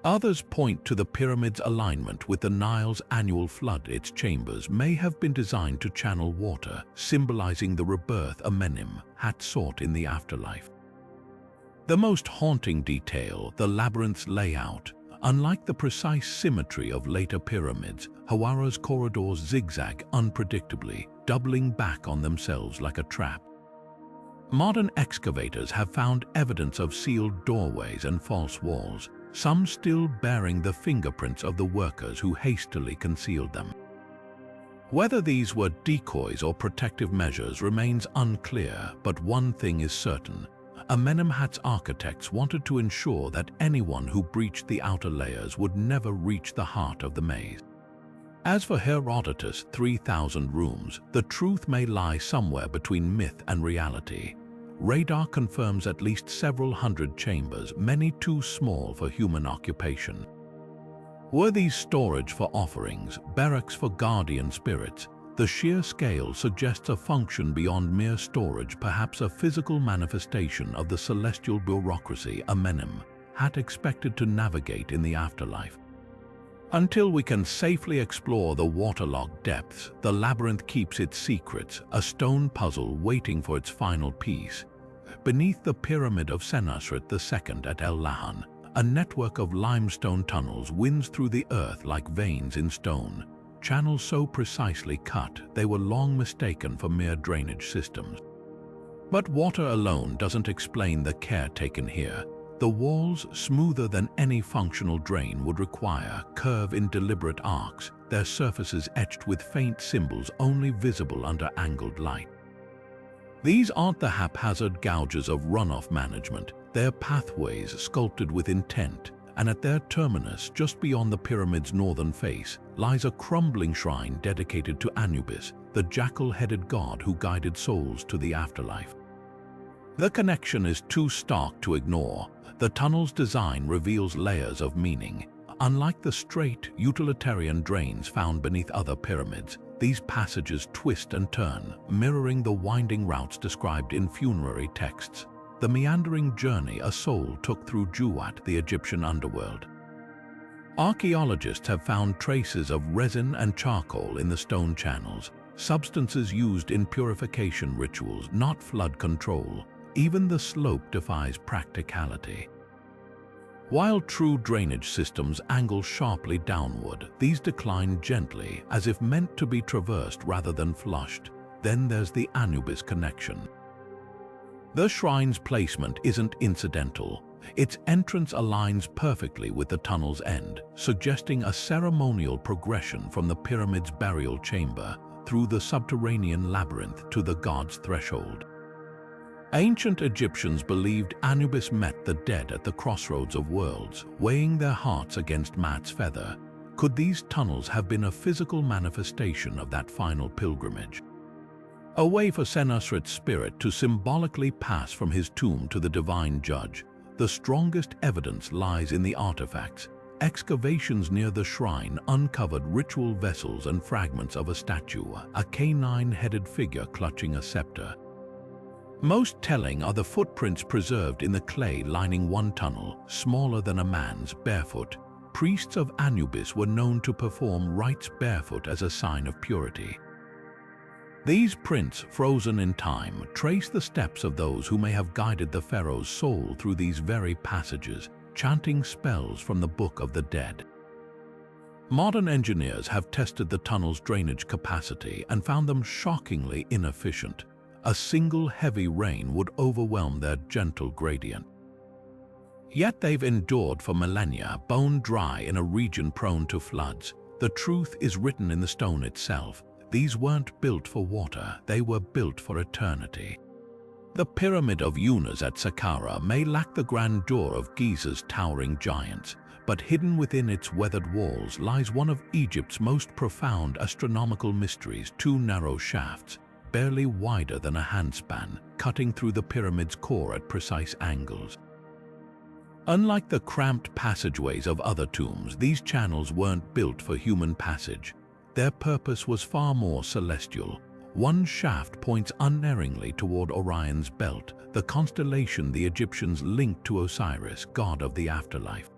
Others point to the pyramid's alignment with the Nile's annual flood. Its chambers may have been designed to channel water, symbolizing the rebirth Amenem, Hat sought in the afterlife. The most haunting detail, the labyrinth's layout. Unlike the precise symmetry of later pyramids, Hawara's corridors zigzag unpredictably, doubling back on themselves like a trap. Modern excavators have found evidence of sealed doorways and false walls, some still bearing the fingerprints of the workers who hastily concealed them. Whether these were decoys or protective measures remains unclear, but one thing is certain: Amenem Hat's architects wanted to ensure that anyone who breached the outer layers would never reach the heart of the maze. As for Herodotus' 3,000 rooms, the truth may lie somewhere between myth and reality. Radar confirms at least several hundred chambers, many too small for human occupation. Were these storage for offerings, barracks for guardian spirits? The sheer scale suggests a function beyond mere storage, perhaps a physical manifestation of the celestial bureaucracy Amenem Hat expected to navigate in the afterlife. Until we can safely explore the waterlogged depths, the labyrinth keeps its secrets, a stone puzzle waiting for its final piece. Beneath the pyramid of Senusret II at El Lahan, a network of limestone tunnels winds through the earth like veins in stone. Channels so precisely cut, they were long mistaken for mere drainage systems. But water alone doesn't explain the care taken here. The walls, smoother than any functional drain would require, curve in deliberate arcs, their surfaces etched with faint symbols only visible under angled light. These aren't the haphazard gouges of runoff management, they're pathways sculpted with intent. And at their terminus, just beyond the pyramid's northern face, lies a crumbling shrine dedicated to Anubis, the jackal-headed god who guided souls to the afterlife. The connection is too stark to ignore. The tunnel's design reveals layers of meaning. Unlike the straight, utilitarian drains found beneath other pyramids, these passages twist and turn, mirroring the winding routes described in funerary texts. The meandering journey a soul took through Juwat, the Egyptian underworld. Archaeologists have found traces of resin and charcoal in the stone channels, substances used in purification rituals, not flood control. Even the slope defies practicality. While true drainage systems angle sharply downward, these decline gently, as if meant to be traversed rather than flushed. Then there's the Anubis connection. The shrine's placement isn't incidental. Its entrance aligns perfectly with the tunnel's end, suggesting a ceremonial progression from the pyramid's burial chamber through the subterranean labyrinth to the god's threshold. Ancient Egyptians believed Anubis met the dead at the crossroads of worlds, weighing their hearts against Mat's feather. Could these tunnels have been a physical manifestation of that final pilgrimage? A way for Senusret's spirit to symbolically pass from his tomb to the divine judge. The strongest evidence lies in the artifacts. Excavations near the shrine uncovered ritual vessels and fragments of a statue, a canine-headed figure clutching a scepter. Most telling are the footprints preserved in the clay lining one tunnel, smaller than a man's, barefoot. Priests of Anubis were known to perform rites barefoot as a sign of purity. These prints, frozen in time, trace the steps of those who may have guided the pharaoh's soul through these very passages, chanting spells from the Book of the Dead. Modern engineers have tested the tunnel's drainage capacity and found them shockingly inefficient. A single heavy rain would overwhelm their gentle gradient. Yet they've endured for millennia, bone dry in a region prone to floods. The truth is written in the stone itself. These weren't built for water, they were built for eternity. The Pyramid of Unas at Saqqara may lack the grandeur of Giza's towering giants, but hidden within its weathered walls lies one of Egypt's most profound astronomical mysteries: two narrow shafts, barely wider than a handspan, cutting through the pyramid's core at precise angles. Unlike the cramped passageways of other tombs, these channels weren't built for human passage. Their purpose was far more celestial. One shaft points unerringly toward Orion's belt, the constellation the Egyptians linked to Osiris, god of the afterlife.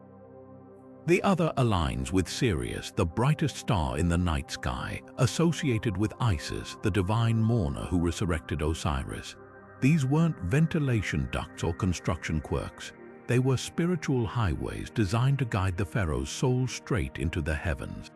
The other aligns with Sirius, the brightest star in the night sky, associated with Isis, the divine mourner who resurrected Osiris. These weren't ventilation ducts or construction quirks. They were spiritual highways designed to guide the pharaoh's soul straight into the heavens.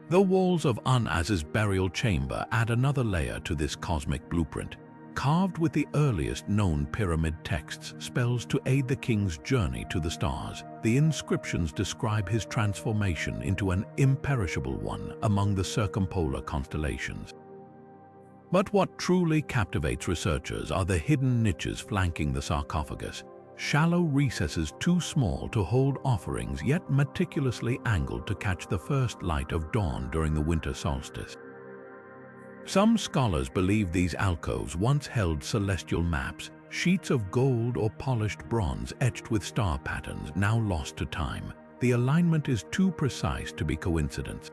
The walls of Anubis's burial chamber add another layer to this cosmic blueprint. Carved with the earliest known pyramid texts, spells to aid the king's journey to the stars, the inscriptions describe his transformation into an imperishable one among the circumpolar constellations. But what truly captivates researchers are the hidden niches flanking the sarcophagus. Shallow recesses too small to hold offerings, yet meticulously angled to catch the first light of dawn during the winter solstice. Some scholars believe these alcoves once held celestial maps, sheets of gold or polished bronze etched with star patterns now lost to time. The alignment is too precise to be coincidence.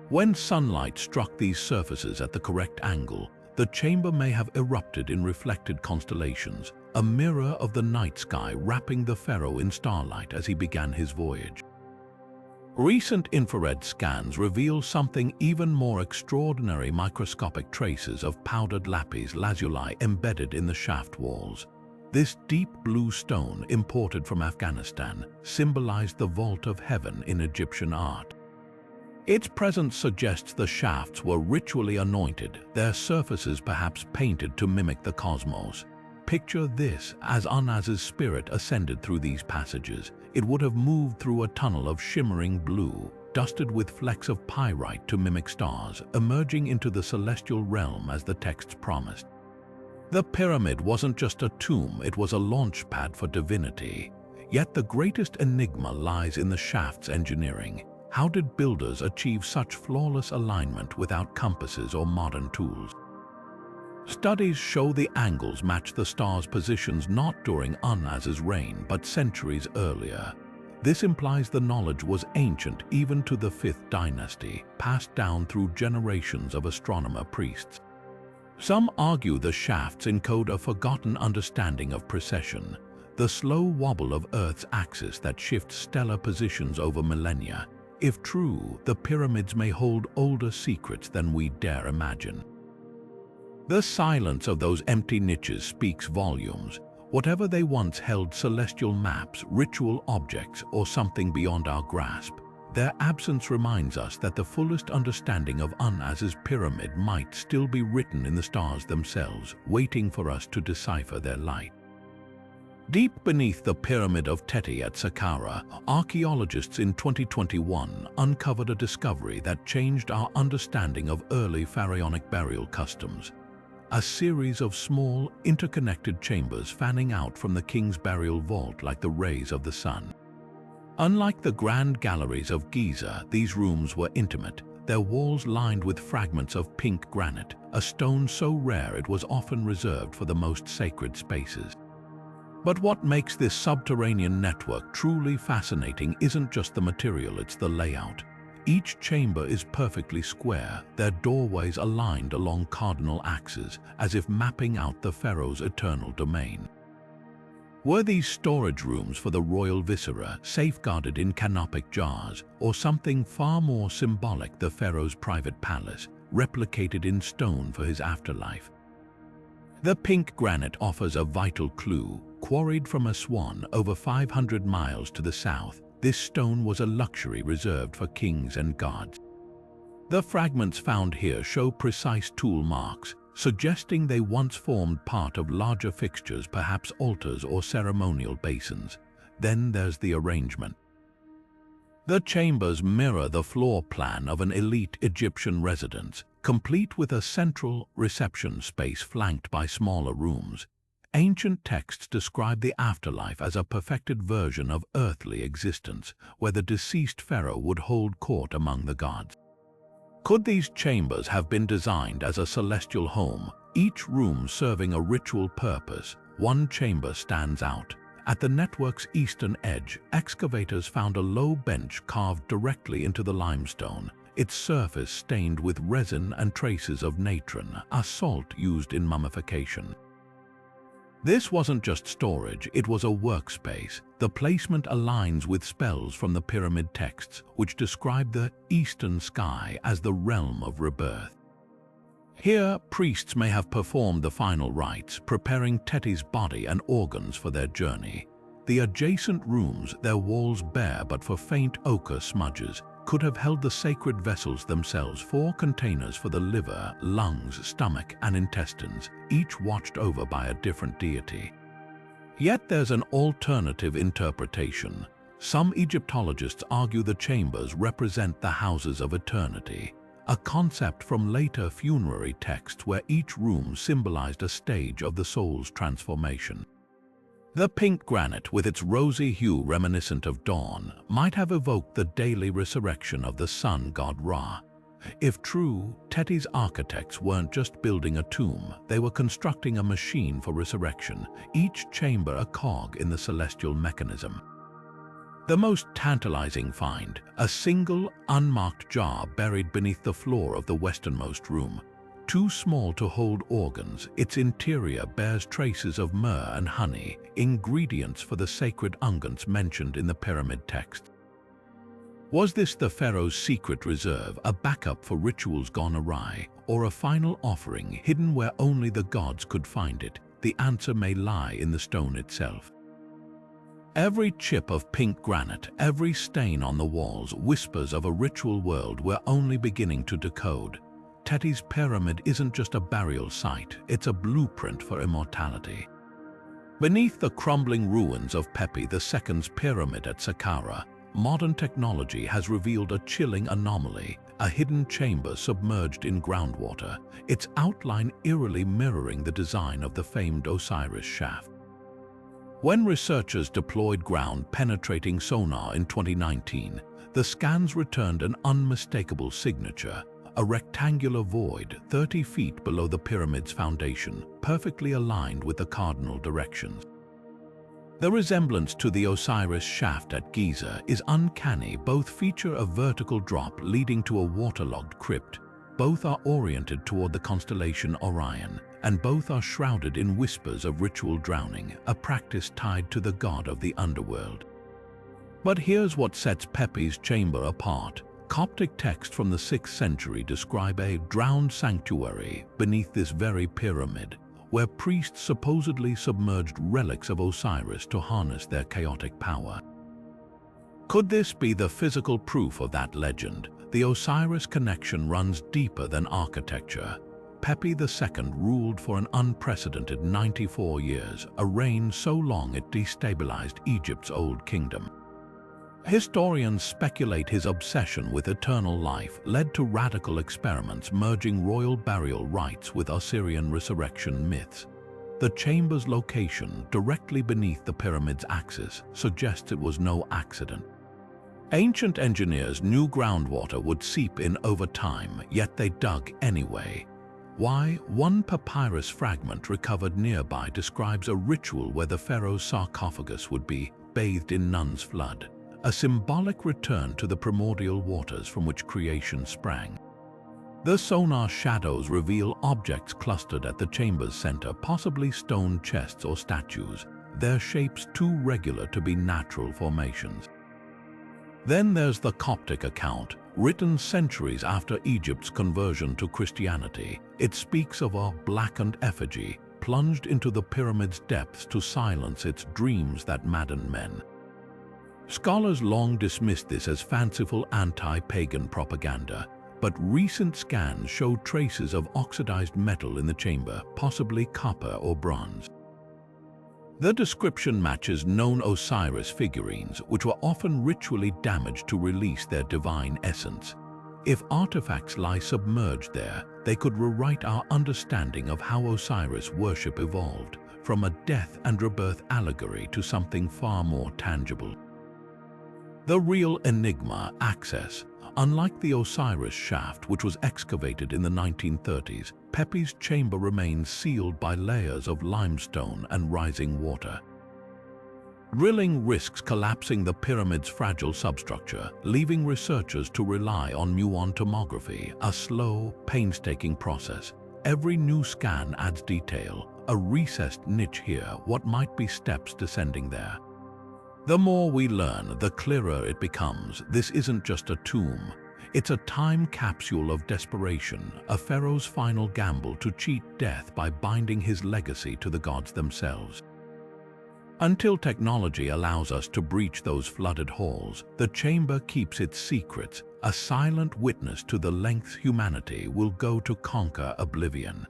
When sunlight struck these surfaces at the correct angle, the chamber may have erupted in reflected constellations, a mirror of the night sky wrapping the pharaoh in starlight as he began his voyage. Recent infrared scans reveal something even more extraordinary: microscopic traces of powdered lapis lazuli embedded in the shaft walls. This deep blue stone, imported from Afghanistan, symbolized the vault of heaven in Egyptian art. Its presence suggests the shafts were ritually anointed, their surfaces perhaps painted to mimic the cosmos. Picture this: as Anubis's spirit ascended through these passages, it would have moved through a tunnel of shimmering blue, dusted with flecks of pyrite to mimic stars, emerging into the celestial realm as the texts promised. The pyramid wasn't just a tomb, it was a launch pad for divinity. Yet the greatest enigma lies in the shaft's engineering. How did builders achieve such flawless alignment without compasses or modern tools? Studies show the angles match the stars' positions not during Anubis's reign, but centuries earlier. This implies the knowledge was ancient even to the 5th dynasty, passed down through generations of astronomer priests. Some argue the shafts encode a forgotten understanding of precession, the slow wobble of Earth's axis that shifts stellar positions over millennia. If true, the pyramids may hold older secrets than we dare imagine. The silence of those empty niches speaks volumes. Whatever they once held, celestial maps, ritual objects, or something beyond our grasp, their absence reminds us that the fullest understanding of Unas's pyramid might still be written in the stars themselves, waiting for us to decipher their light. Deep beneath the Pyramid of Teti at Saqqara, archaeologists in 2021 uncovered a discovery that changed our understanding of early pharaonic burial customs. A series of small, interconnected chambers fanning out from the king's burial vault like the rays of the sun. Unlike the grand galleries of Giza, these rooms were intimate, their walls lined with fragments of pink granite, a stone so rare it was often reserved for the most sacred spaces. But what makes this subterranean network truly fascinating isn't just the material, it's the layout. Each chamber is perfectly square, their doorways aligned along cardinal axes, as if mapping out the pharaoh's eternal domain. Were these storage rooms for the royal viscera, safeguarded in canopic jars, or something far more symbolic, the pharaoh's private palace, replicated in stone for his afterlife? The pink granite offers a vital clue. Quarried from Aswan over 500 miles to the south, this stone was a luxury reserved for kings and gods. The fragments found here show precise tool marks, suggesting they once formed part of larger fixtures, perhaps altars or ceremonial basins. Then there's the arrangement. The chambers mirror the floor plan of an elite Egyptian residence, complete with a central reception space flanked by smaller rooms. Ancient texts describe the afterlife as a perfected version of earthly existence, where the deceased pharaoh would hold court among the gods. Could these chambers have been designed as a celestial home, each room serving a ritual purpose? One chamber stands out. At the network's eastern edge, excavators found a low bench carved directly into the limestone, its surface stained with resin and traces of natron, a salt used in mummification. This wasn't just storage, it was a workspace. The placement aligns with spells from the pyramid texts, which describe the eastern sky as the realm of rebirth. Here, priests may have performed the final rites, preparing Teti's body and organs for their journey. The adjacent rooms, their walls bare but for faint ochre smudges, could have held the sacred vessels themselves, 4 containers for the liver, lungs, stomach, and intestines, each watched over by a different deity. Yet there's an alternative interpretation. Some Egyptologists argue the chambers represent the houses of eternity, a concept from later funerary texts where each room symbolized a stage of the soul's transformation. The pink granite, with its rosy hue reminiscent of dawn, might have evoked the daily resurrection of the sun god Ra. If true, Teti's architects weren't just building a tomb, they were constructing a machine for resurrection, each chamber a cog in the celestial mechanism. The most tantalizing find, a single, unmarked jar buried beneath the floor of the westernmost room. Too small to hold organs, its interior bears traces of myrrh and honey, ingredients for the sacred unguents mentioned in the pyramid text. Was this the pharaoh's secret reserve, a backup for rituals gone awry, or a final offering hidden where only the gods could find it? The answer may lie in the stone itself. Every chip of pink granite, every stain on the walls whispers of a ritual world we're only beginning to decode. Teti's pyramid isn't just a burial site, it's a blueprint for immortality. Beneath the crumbling ruins of Pepi II's pyramid at Saqqara, modern technology has revealed a chilling anomaly, a hidden chamber submerged in groundwater, its outline eerily mirroring the design of the famed Osiris shaft. When researchers deployed ground-penetrating sonar in 2019, the scans returned an unmistakable signature, a rectangular void 30 feet below the pyramid's foundation, perfectly aligned with the cardinal directions. The resemblance to the Osiris shaft at Giza is uncanny. Both feature a vertical drop leading to a waterlogged crypt. Both are oriented toward the constellation Orion, and both are shrouded in whispers of ritual drowning, a practice tied to the god of the underworld. But here's what sets Pepi's chamber apart. Coptic texts from the 6th century describe a drowned sanctuary beneath this very pyramid, where priests supposedly submerged relics of Osiris to harness their chaotic power. Could this be the physical proof of that legend? The Osiris connection runs deeper than architecture. Pepi II ruled for an unprecedented 94 years, a reign so long it destabilized Egypt's old kingdom. Historians speculate his obsession with eternal life led to radical experiments merging royal burial rites with Osirian resurrection myths. The chamber's location, directly beneath the pyramid's axis, suggests it was no accident. Ancient engineers knew groundwater would seep in over time, yet they dug anyway. Why? One papyrus fragment recovered nearby describes a ritual where the pharaoh's sarcophagus would be bathed in Nun's flood, a symbolic return to the primordial waters from which creation sprang. The sonar shadows reveal objects clustered at the chamber's center, possibly stone chests or statues, their shapes too regular to be natural formations. Then there's the Coptic account, written centuries after Egypt's conversion to Christianity. It speaks of a blackened effigy plunged into the pyramid's depths to silence its dreams that madden men. Scholars long dismissed this as fanciful anti-pagan propaganda, but recent scans show traces of oxidized metal in the chamber, possibly copper or bronze. The description matches known Osiris figurines, which were often ritually damaged to release their divine essence. If artifacts lie submerged there, they could rewrite our understanding of how Osiris worship evolved, from a death and rebirth allegory to something far more tangible. The real enigma, access. Unlike the Osiris shaft, which was excavated in the 1930s, Pepi's chamber remains sealed by layers of limestone and rising water. Drilling risks collapsing the pyramid's fragile substructure, leaving researchers to rely on muon tomography, a slow, painstaking process. Every new scan adds detail, a recessed niche here, what might be steps descending there. The more we learn, the clearer it becomes. This isn't just a tomb. It's a time capsule of desperation, a pharaoh's final gamble to cheat death by binding his legacy to the gods themselves. Until technology allows us to breach those flooded halls, the chamber keeps its secrets, a silent witness to the lengths humanity will go to conquer oblivion.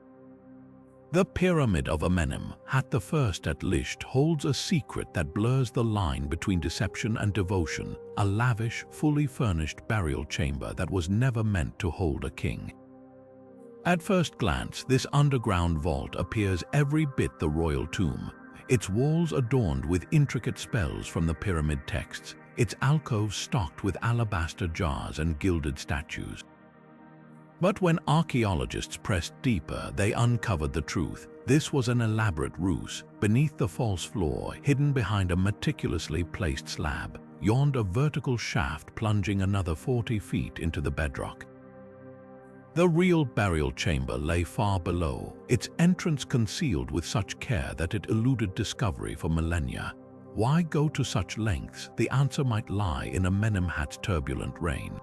The Pyramid of Amenem, Hat I at Lisht, holds a secret that blurs the line between deception and devotion, a lavish, fully furnished burial chamber that was never meant to hold a king. At first glance, this underground vault appears every bit the royal tomb, its walls adorned with intricate spells from the pyramid texts, its alcoves stocked with alabaster jars and gilded statues. But when archaeologists pressed deeper, they uncovered the truth. This was an elaborate ruse. Beneath the false floor, hidden behind a meticulously placed slab, yawned a vertical shaft plunging another 40 feet into the bedrock. The real burial chamber lay far below, its entrance concealed with such care that it eluded discovery for millennia. Why go to such lengths? The answer might lie in Amenemhat's turbulent reign.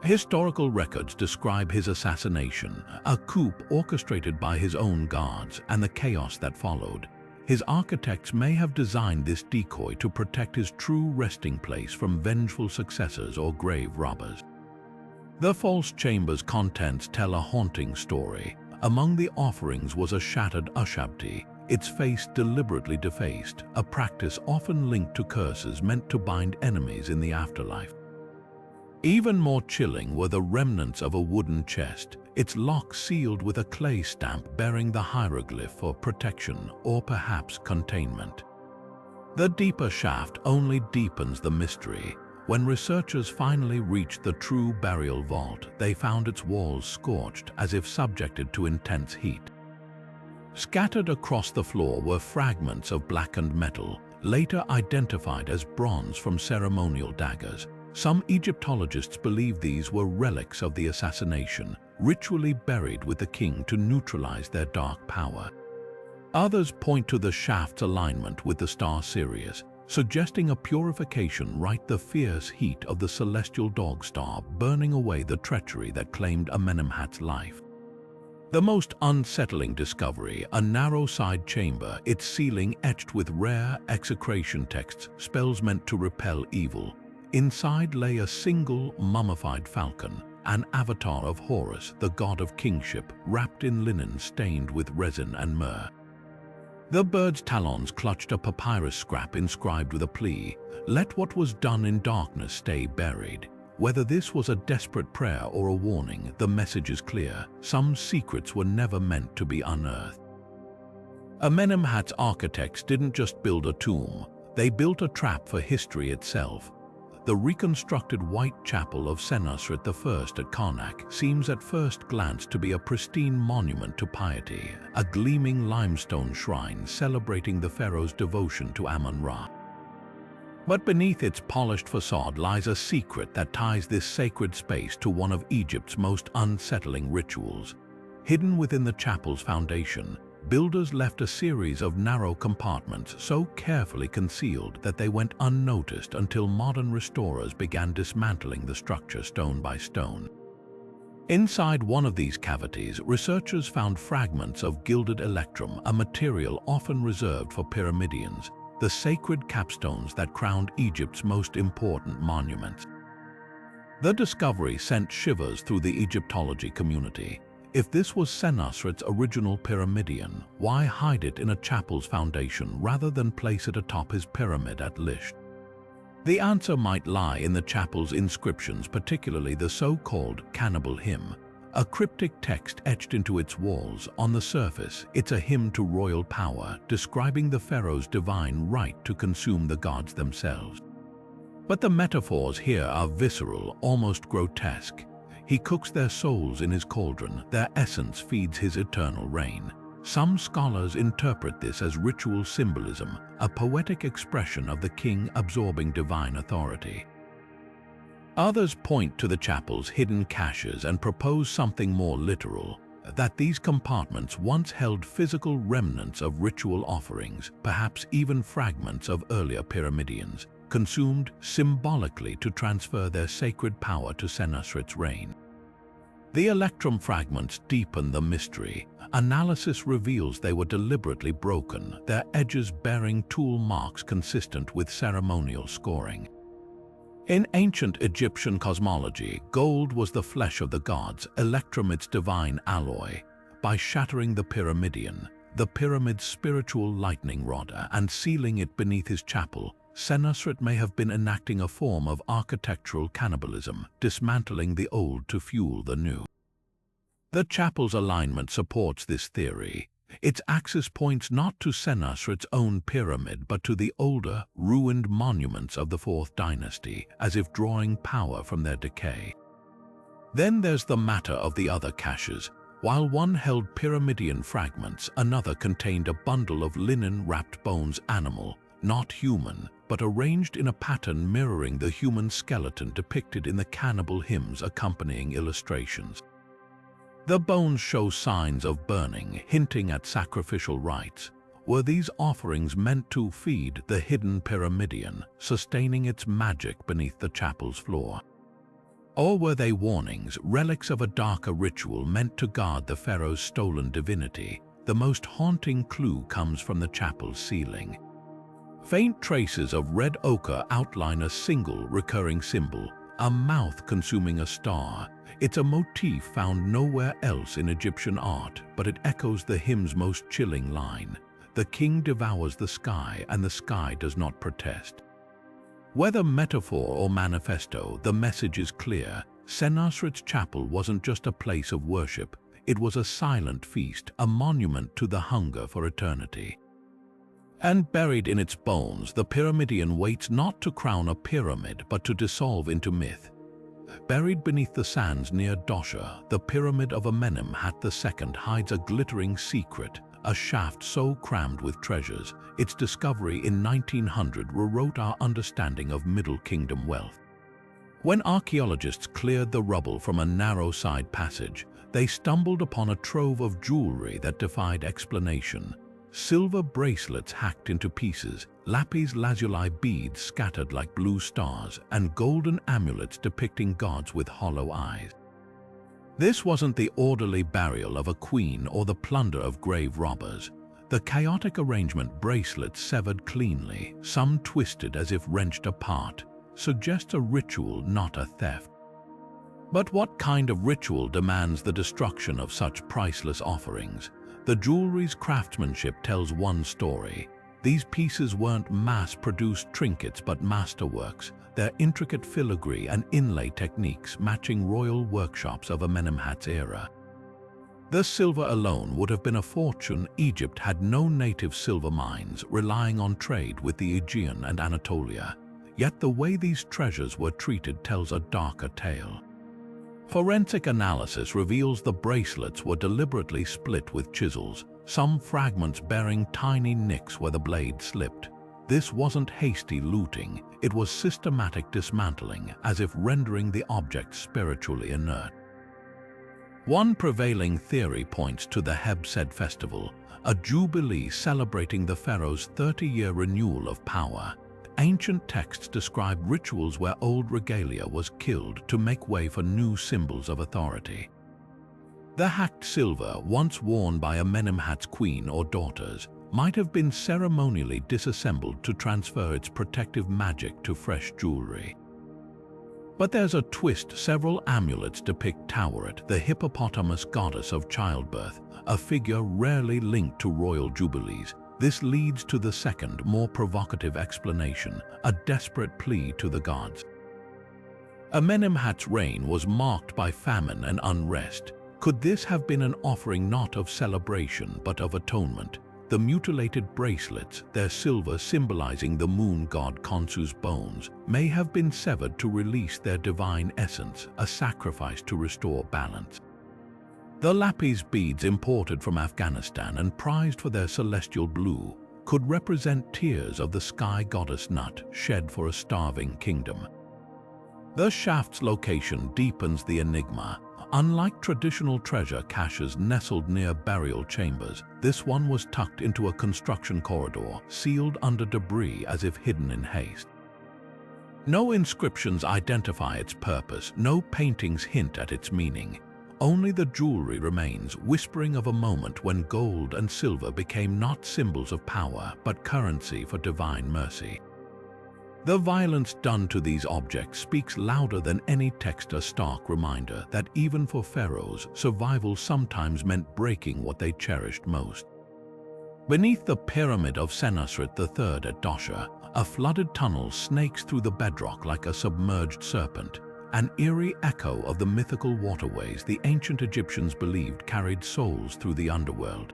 Historical records describe his assassination, a coup orchestrated by his own guards, and the chaos that followed. His architects may have designed this decoy to protect his true resting place from vengeful successors or grave robbers. The false chamber's contents tell a haunting story. Among the offerings was a shattered ushabti, its face deliberately defaced, a practice often linked to curses meant to bind enemies in the afterlife. Even more chilling were the remnants of a wooden chest, its lock sealed with a clay stamp bearing the hieroglyph for protection or perhaps containment. The deeper shaft only deepens the mystery. When researchers finally reached the true burial vault, they found its walls scorched as if subjected to intense heat. Scattered across the floor were fragments of blackened metal, later identified as bronze from ceremonial daggers. Some Egyptologists believe these were relics of the assassination, ritually buried with the king to neutralize their dark power. Others point to the shaft's alignment with the star Sirius, suggesting a purification right the fierce heat of the celestial dog star burning away the treachery that claimed Amenemhat's life. The most unsettling discovery, a narrow side chamber, its ceiling etched with rare execration texts, spells meant to repel evil. Inside lay a single mummified falcon, an avatar of Horus, the god of kingship, wrapped in linen stained with resin and myrrh. The bird's talons clutched a papyrus scrap inscribed with a plea, "Let what was done in darkness stay buried." Whether this was a desperate prayer or a warning, the message is clear. Some secrets were never meant to be unearthed. Amenemhat's architects didn't just build a tomb, they built a trap for history itself. The reconstructed white chapel of Senusret I at Karnak seems at first glance to be a pristine monument to piety, a gleaming limestone shrine celebrating the pharaoh's devotion to Amun-Ra. But beneath its polished facade lies a secret that ties this sacred space to one of Egypt's most unsettling rituals. Hidden within the chapel's foundation, builders left a series of narrow compartments so carefully concealed that they went unnoticed until modern restorers began dismantling the structure stone by stone. Inside one of these cavities, researchers found fragments of gilded electrum, a material often reserved for pyramidions, the sacred capstones that crowned Egypt's most important monuments. The discovery sent shivers through the Egyptology community. If this was Senusret's original pyramidion, why hide it in a chapel's foundation rather than place it atop his pyramid at Lisht? The answer might lie in the chapel's inscriptions, particularly the so-called cannibal hymn, a cryptic text etched into its walls. On the surface, it's a hymn to royal power, describing the pharaoh's divine right to consume the gods themselves. But the metaphors here are visceral, almost grotesque. He cooks their souls in his cauldron, their essence feeds his eternal reign. Some scholars interpret this as ritual symbolism, a poetic expression of the king absorbing divine authority. Others point to the chapel's hidden caches and propose something more literal, that these compartments once held physical remnants of ritual offerings, perhaps even fragments of earlier pyramidions, consumed symbolically to transfer their sacred power to Senusret's reign. The electrum fragments deepen the mystery. Analysis reveals they were deliberately broken, their edges bearing tool marks consistent with ceremonial scoring. In ancient Egyptian cosmology, gold was the flesh of the gods, electrum its divine alloy. By shattering the pyramidion, the pyramid's spiritual lightning rod, and sealing it beneath his chapel, Senusret may have been enacting a form of architectural cannibalism, dismantling the old to fuel the new. The chapel's alignment supports this theory. Its axis points not to Senusret's own pyramid but to the older, ruined monuments of the Fourth Dynasty, as if drawing power from their decay. Then there's the matter of the other caches. While one held pyramidion fragments, another contained a bundle of linen-wrapped bones, animal, not human, but arranged in a pattern mirroring the human skeleton depicted in the cannibal hymns accompanying illustrations. The bones show signs of burning, hinting at sacrificial rites. Were these offerings meant to feed the hidden pyramidion, sustaining its magic beneath the chapel's floor? Or were they warnings, relics of a darker ritual meant to guard the pharaoh's stolen divinity? The most haunting clue comes from the chapel's ceiling. Faint traces of red ochre outline a single recurring symbol, a mouth consuming a star. It's a motif found nowhere else in Egyptian art, but it echoes the hymn's most chilling line: "The king devours the sky, and the sky does not protest." Whether metaphor or manifesto, the message is clear. Senusret's chapel wasn't just a place of worship, it was a silent feast, a monument to the hunger for eternity. And buried in its bones, the pyramidion waits not to crown a pyramid, but to dissolve into myth. Buried beneath the sands near Dosha, the pyramid of Amenemhat II hides a glittering secret, a shaft so crammed with treasures, its discovery in 1900 rewrote our understanding of Middle Kingdom wealth. When archaeologists cleared the rubble from a narrow side passage, they stumbled upon a trove of jewelry that defied explanation. Silver bracelets hacked into pieces, lapis lazuli beads scattered like blue stars, and golden amulets depicting gods with hollow eyes. This wasn't the orderly burial of a queen or the plunder of grave robbers. The chaotic arrangement, bracelets severed cleanly, some twisted as if wrenched apart, suggests a ritual, not a theft. But what kind of ritual demands the destruction of such priceless offerings? The jewelry's craftsmanship tells one story. These pieces weren't mass-produced trinkets but masterworks, their intricate filigree and inlay techniques matching royal workshops of Amenemhat's era. The silver alone would have been a fortune. Egypt had no native silver mines, relying on trade with the Aegean and Anatolia. Yet the way these treasures were treated tells a darker tale. Forensic analysis reveals the bracelets were deliberately split with chisels, some fragments bearing tiny nicks where the blade slipped. This wasn't hasty looting, it was systematic dismantling, as if rendering the object spiritually inert. One prevailing theory points to the Hebsed festival, a jubilee celebrating the pharaoh's 30-year renewal of power. Ancient texts describe rituals where old regalia was killed to make way for new symbols of authority. The hacked silver, once worn by Amenemhat's queen or daughters, might have been ceremonially disassembled to transfer its protective magic to fresh jewelry. But there's a twist. Several amulets depict Taweret, the hippopotamus goddess of childbirth, a figure rarely linked to royal jubilees. This leads to the second, more provocative explanation, a desperate plea to the gods. Amenemhat's reign was marked by famine and unrest. Could this have been an offering not of celebration but of atonement? The mutilated bracelets, their silver symbolizing the moon god Khonsu's bones, may have been severed to release their divine essence, a sacrifice to restore balance. The lapis beads, imported from Afghanistan and prized for their celestial blue, could represent tears of the sky goddess Nut, shed for a starving kingdom. The shaft's location deepens the enigma. Unlike traditional treasure caches nestled near burial chambers, this one was tucked into a construction corridor, sealed under debris as if hidden in haste. No inscriptions identify its purpose, no paintings hint at its meaning. Only the jewelry remains, whispering of a moment when gold and silver became not symbols of power, but currency for divine mercy. The violence done to these objects speaks louder than any text, a stark reminder that even for pharaohs, survival sometimes meant breaking what they cherished most. Beneath the pyramid of Senusret III at Dosha, a flooded tunnel snakes through the bedrock like a submerged serpent, an eerie echo of the mythical waterways the ancient Egyptians believed carried souls through the underworld.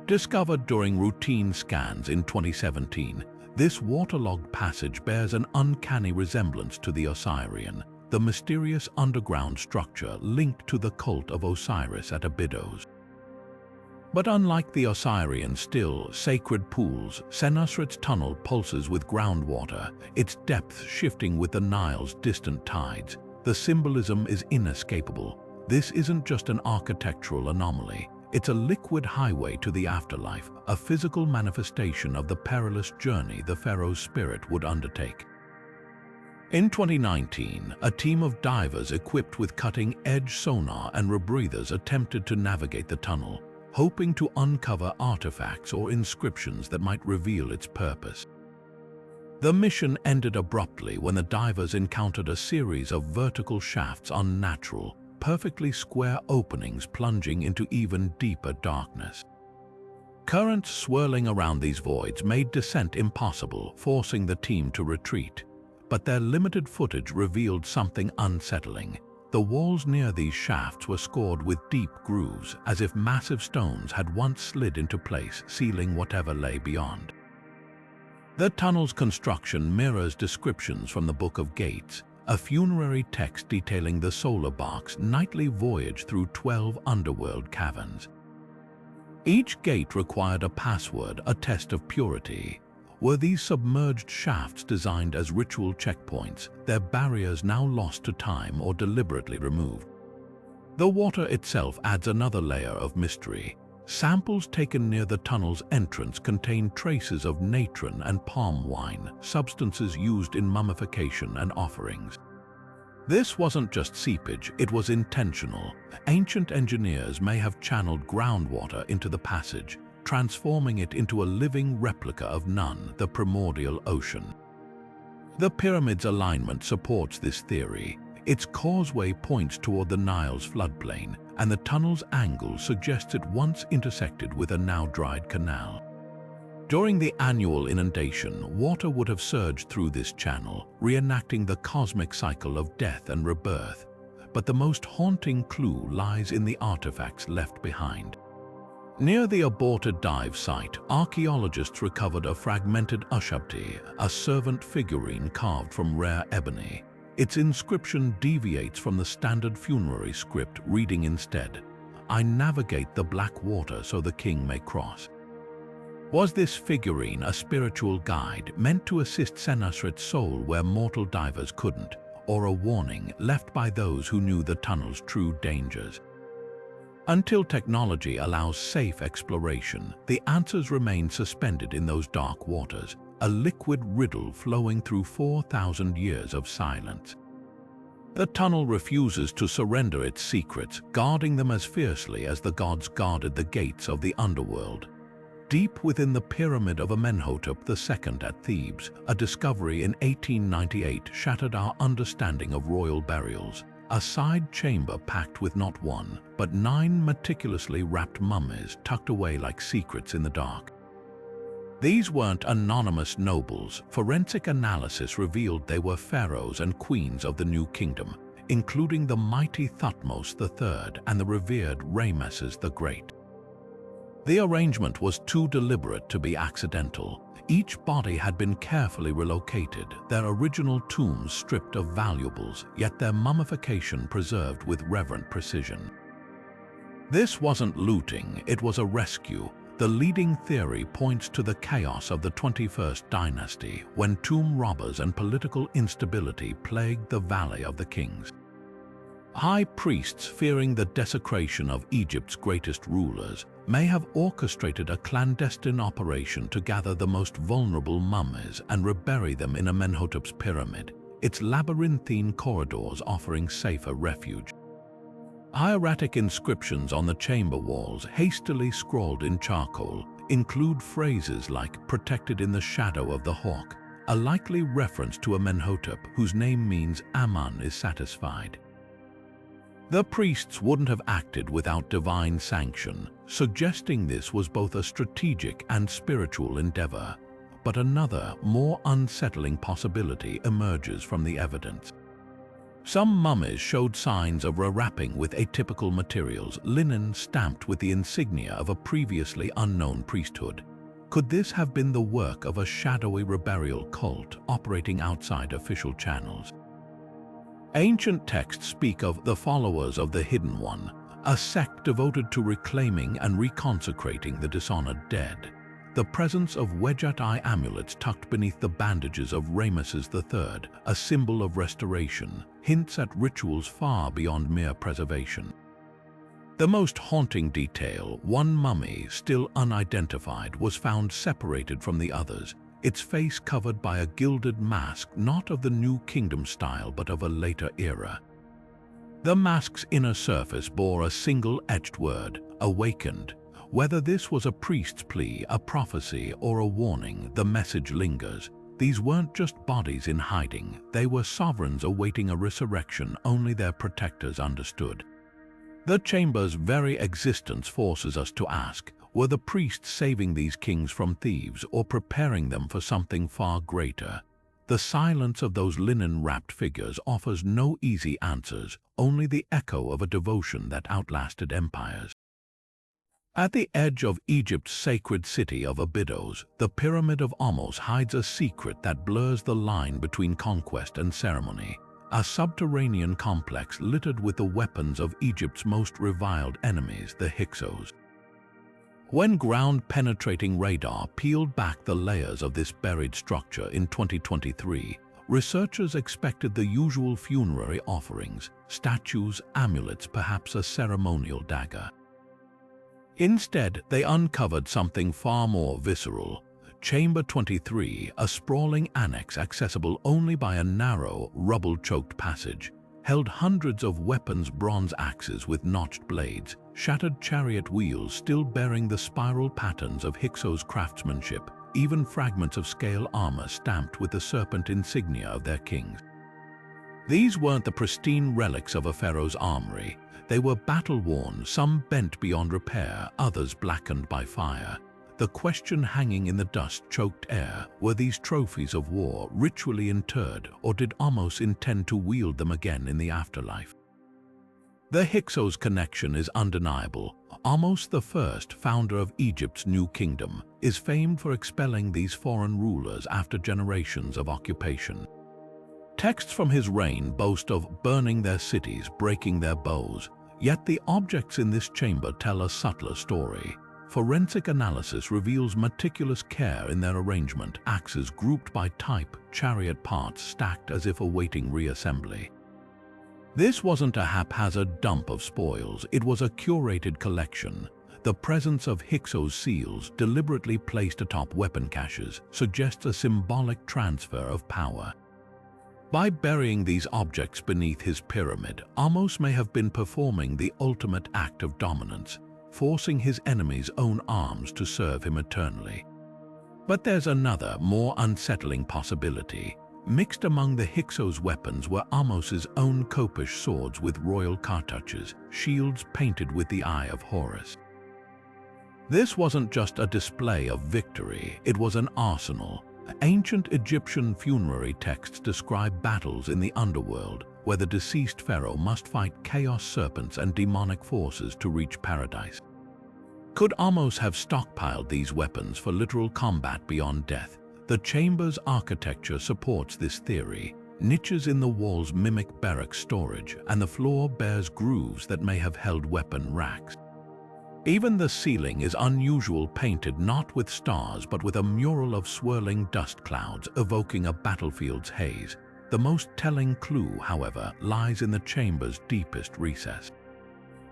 Discovered during routine scans in 2017, this waterlogged passage bears an uncanny resemblance to the Osirian, the mysterious underground structure linked to the cult of Osiris at Abydos. But unlike the Osirian still, sacred pools, Senusret's tunnel pulses with groundwater, its depth shifting with the Nile's distant tides. The symbolism is inescapable. This isn't just an architectural anomaly. It's a liquid highway to the afterlife, a physical manifestation of the perilous journey the pharaoh's spirit would undertake. In 2019, a team of divers equipped with cutting-edge sonar and rebreathers attempted to navigate the tunnel, hoping to uncover artifacts or inscriptions that might reveal its purpose. The mission ended abruptly when the divers encountered a series of vertical shafts, unnatural, perfectly square openings plunging into even deeper darkness. Currents swirling around these voids made descent impossible, forcing the team to retreat. But their limited footage revealed something unsettling. The walls near these shafts were scored with deep grooves, as if massive stones had once slid into place, sealing whatever lay beyond. The tunnel's construction mirrors descriptions from the Book of Gates, a funerary text detailing the solar bark's nightly voyage through 12 underworld caverns. Each gate required a password, a test of purity. Were these submerged shafts designed as ritual checkpoints, their barriers now lost to time or deliberately removed? The water itself adds another layer of mystery. Samples taken near the tunnel's entrance contain traces of natron and palm wine, substances used in mummification and offerings. This wasn't just seepage, it was intentional. Ancient engineers may have channeled groundwater into the passage, transforming it into a living replica of Nun, the primordial ocean. The pyramid's alignment supports this theory. Its causeway points toward the Nile's floodplain, and the tunnel's angle suggests it once intersected with a now-dried canal. During the annual inundation, water would have surged through this channel, reenacting the cosmic cycle of death and rebirth. But the most haunting clue lies in the artifacts left behind. Near the aborted dive site, archaeologists recovered a fragmented ushabti, a servant figurine carved from rare ebony. Its inscription deviates from the standard funerary script, reading instead, "I navigate the black water so the king may cross." Was this figurine a spiritual guide meant to assist Senusret's soul where mortal divers couldn't, or a warning left by those who knew the tunnel's true dangers? Until technology allows safe exploration, the answers remain suspended in those dark waters, a liquid riddle flowing through 4,000 years of silence. The tunnel refuses to surrender its secrets, guarding them as fiercely as the gods guarded the gates of the underworld. Deep within the pyramid of Amenhotep II at Thebes, a discovery in 1898 shattered our understanding of royal burials. A side chamber packed with not one, but 9 meticulously wrapped mummies tucked away like secrets in the dark. These weren't anonymous nobles. Forensic analysis revealed they were pharaohs and queens of the New Kingdom, including the mighty Thutmose III and the revered Rameses the Great. The arrangement was too deliberate to be accidental. Each body had been carefully relocated, their original tombs stripped of valuables, yet their mummification preserved with reverent precision. This wasn't looting, it was a rescue. The leading theory points to the chaos of the 21st dynasty, when tomb robbers and political instability plagued the Valley of the Kings. High priests, fearing the desecration of Egypt's greatest rulers, may have orchestrated a clandestine operation to gather the most vulnerable mummies and rebury them in Amenhotep's pyramid, its labyrinthine corridors offering safer refuge. Hieratic inscriptions on the chamber walls, hastily scrawled in charcoal, include phrases like "protected in the shadow of the hawk," a likely reference to Amenhotep, whose name means Amun is satisfied. The priests wouldn't have acted without divine sanction, suggesting this was both a strategic and spiritual endeavor. But another, more unsettling possibility emerges from the evidence. Some mummies showed signs of rewrapping with atypical materials, linen stamped with the insignia of a previously unknown priesthood. Could this have been the work of a shadowy reburial cult operating outside official channels? Ancient texts speak of the followers of the Hidden One, a sect devoted to reclaiming and reconsecrating the dishonored dead. The presence of Wedjat-eye amulets tucked beneath the bandages of Rameses III, a symbol of restoration, hints at rituals far beyond mere preservation. The most haunting detail, one mummy, still unidentified, was found separated from the others, its face covered by a gilded mask not of the New Kingdom style but of a later era. The mask's inner surface bore a single etched word, "Awakened." Whether this was a priest's plea, a prophecy, or a warning, the message lingers. These weren't just bodies in hiding, they were sovereigns awaiting a resurrection only their protectors understood. The chamber's very existence forces us to ask, were the priests saving these kings from thieves or preparing them for something far greater? The silence of those linen-wrapped figures offers no easy answers, only the echo of a devotion that outlasted empires. At the edge of Egypt's sacred city of Abydos, the Pyramid of Ahmose hides a secret that blurs the line between conquest and ceremony, a subterranean complex littered with the weapons of Egypt's most reviled enemies, the Hyksos. When ground-penetrating radar peeled back the layers of this buried structure in 2023, researchers expected the usual funerary offerings, statues, amulets, perhaps a ceremonial dagger. Instead, they uncovered something far more visceral. Chamber 23, a sprawling annex accessible only by a narrow, rubble-choked passage. held hundreds of weapons, bronze axes with notched blades, shattered chariot wheels still bearing the spiral patterns of Hyksos craftsmanship, even fragments of scale armor stamped with the serpent insignia of their kings. These weren't the pristine relics of a pharaoh's armory. They were battle-worn, some bent beyond repair, others blackened by fire. The question hanging in the dust-choked air, were these trophies of war ritually interred, or did Ahmose intend to wield them again in the afterlife? The Hyksos connection is undeniable. Ahmose I, founder of Egypt's new kingdom, is famed for expelling these foreign rulers after generations of occupation. Texts from his reign boast of burning their cities, breaking their bows, yet the objects in this chamber tell a subtler story. Forensic analysis reveals meticulous care in their arrangement, axes grouped by type, chariot parts stacked as if awaiting reassembly. This wasn't a haphazard dump of spoils, it was a curated collection. The presence of Hyksos seals, deliberately placed atop weapon caches, suggests a symbolic transfer of power. By burying these objects beneath his pyramid, Ahmose may have been performing the ultimate act of dominance, forcing his enemies' own arms to serve him eternally. But there's another, more unsettling possibility. Mixed among the Hyksos weapons were Ahmose's own Kopish swords with royal cartouches, shields painted with the eye of Horus. This wasn't just a display of victory, it was an arsenal. Ancient Egyptian funerary texts describe battles in the underworld, where the deceased pharaoh must fight chaos serpents and demonic forces to reach paradise. Could Ahmose have stockpiled these weapons for literal combat beyond death? The chamber's architecture supports this theory. Niches in the walls mimic barrack storage, and the floor bears grooves that may have held weapon racks. Even the ceiling is unusual, painted not with stars but with a mural of swirling dust clouds evoking a battlefield's haze. The most telling clue, however, lies in the chamber's deepest recess.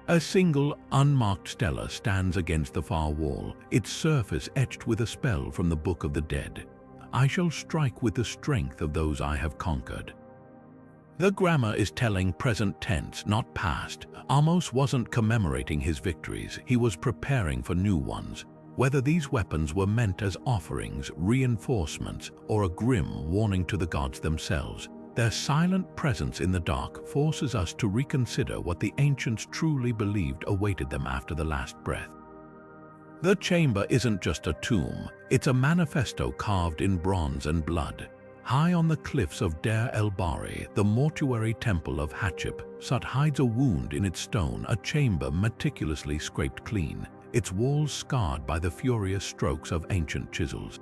A single, unmarked stela stands against the far wall, its surface etched with a spell from the Book of the Dead. "I shall strike with the strength of those I have conquered." The grammar is telling present tense, not past. Ahmose wasn't commemorating his victories, he was preparing for new ones. Whether these weapons were meant as offerings, reinforcements, or a grim warning to the gods themselves, their silent presence in the dark forces us to reconsider what the ancients truly believed awaited them after the last breath. The chamber isn't just a tomb, it's a manifesto carved in bronze and blood. High on the cliffs of Deir el-Bahri, the mortuary temple of Hatshepsut hides a wound in its stone, a chamber meticulously scraped clean, its walls scarred by the furious strokes of ancient chisels.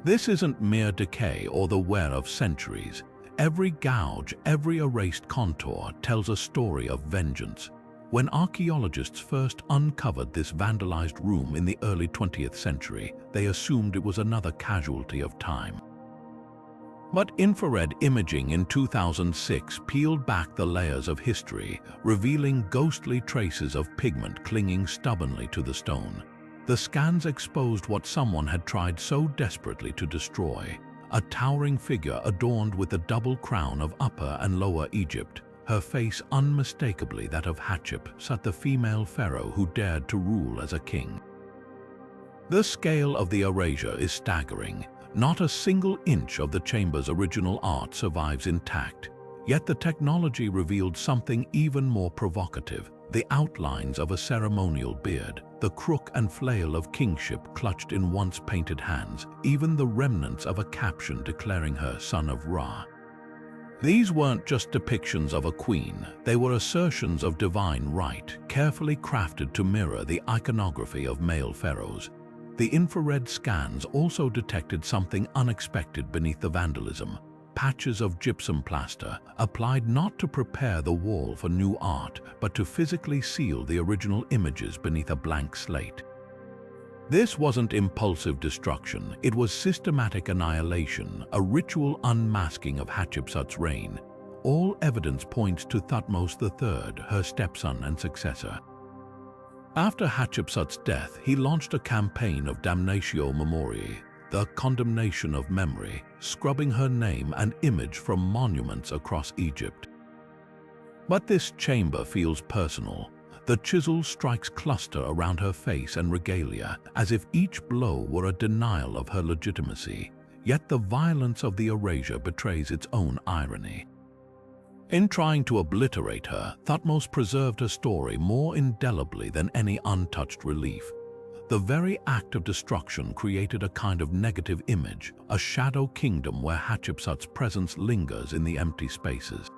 This isn't mere decay or the wear of centuries. Every gouge, every erased contour tells a story of vengeance. When archaeologists first uncovered this vandalized room in the early 20th century, they assumed it was another casualty of time. But infrared imaging in 2006 peeled back the layers of history, revealing ghostly traces of pigment clinging stubbornly to the stone. The scans exposed what someone had tried so desperately to destroy: a towering figure adorned with the double crown of Upper and Lower Egypt, her face unmistakably that of Hatshepsut, the female pharaoh who dared to rule as a king. The scale of the erasure is staggering. Not a single inch of the chamber's original art survives intact. Yet the technology revealed something even more provocative: the outlines of a ceremonial beard, the crook and flail of kingship clutched in once painted hands, even the remnants of a caption declaring her son of Ra. These weren't just depictions of a queen, they were assertions of divine right, carefully crafted to mirror the iconography of male pharaohs. The infrared scans also detected something unexpected beneath the vandalism: patches of gypsum plaster, applied not to prepare the wall for new art, but to physically seal the original images beneath a blank slate. This wasn't impulsive destruction, it was systematic annihilation, a ritual unmasking of Hatshepsut's reign. All evidence points to Thutmose III, her stepson and successor. After Hatshepsut's death, he launched a campaign of damnatio memoriae, the condemnation of memory, scrubbing her name and image from monuments across Egypt. But this chamber feels personal. The chisel strikes cluster around her face and regalia, as if each blow were a denial of her legitimacy. Yet the violence of the erasure betrays its own irony. In trying to obliterate her, Thutmose preserved her story more indelibly than any untouched relief. The very act of destruction created a kind of negative image, a shadow kingdom where Hatshepsut's presence lingers in the empty spaces.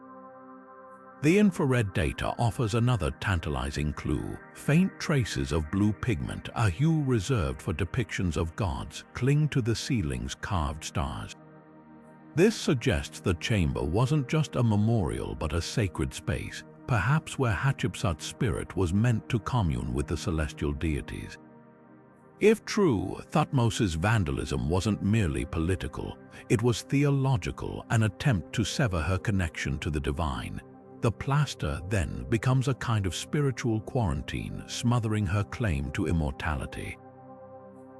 The infrared data offers another tantalizing clue. Faint traces of blue pigment, a hue reserved for depictions of gods, cling to the ceiling's carved stars. This suggests the chamber wasn't just a memorial but a sacred space, perhaps where Hatshepsut's spirit was meant to commune with the celestial deities. If true, Thutmose's vandalism wasn't merely political, it was theological, an attempt to sever her connection to the divine. The plaster then becomes a kind of spiritual quarantine, smothering her claim to immortality.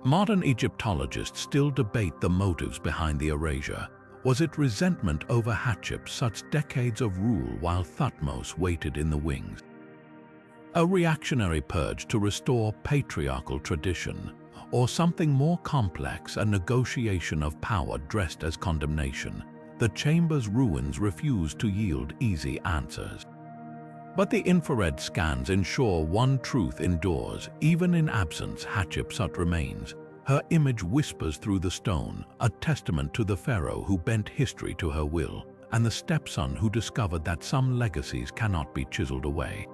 Modern Egyptologists still debate the motives behind the erasure. Was it resentment over Hatshepsut's decades of rule while Thutmose waited in the wings? A reactionary purge to restore patriarchal tradition, or something more complex, a negotiation of power dressed as condemnation? The chamber's ruins refuse to yield easy answers. But the infrared scans ensure one truth endures. Even in absence, Hatshepsut remains. Her image whispers through the stone, a testament to the pharaoh who bent history to her will, and the stepson who discovered that some legacies cannot be chiseled away.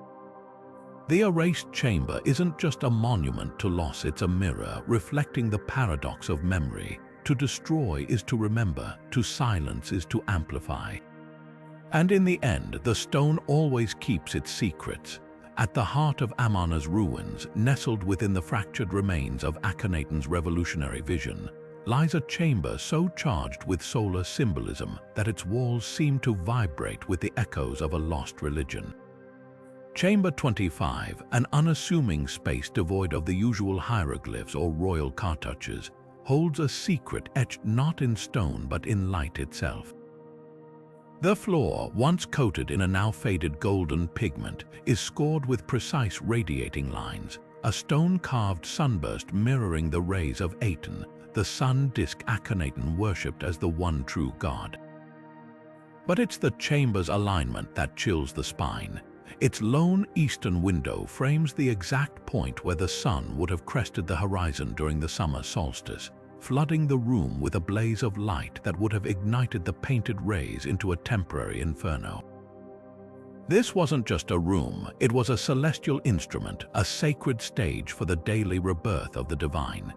The erased chamber isn't just a monument to loss, it's a mirror reflecting the paradox of memory. To destroy is to remember, to silence is to amplify. And in the end, the stone always keeps its secrets. At the heart of Amarna's ruins, nestled within the fractured remains of Akhenaten's revolutionary vision, lies a chamber so charged with solar symbolism that its walls seem to vibrate with the echoes of a lost religion. Chamber 25, an unassuming space devoid of the usual hieroglyphs or royal cartouches, holds a secret etched not in stone but in light itself. The floor, once coated in a now faded golden pigment, is scored with precise radiating lines, a stone-carved sunburst mirroring the rays of Aten, the sun disk Akhenaten worshipped as the one true god. But it's the chamber's alignment that chills the spine. Its lone eastern window frames the exact point where the sun would have crested the horizon during the summer solstice, flooding the room with a blaze of light that would have ignited the painted rays into a temporary inferno. This wasn't just a room, it was a celestial instrument, a sacred stage for the daily rebirth of the divine.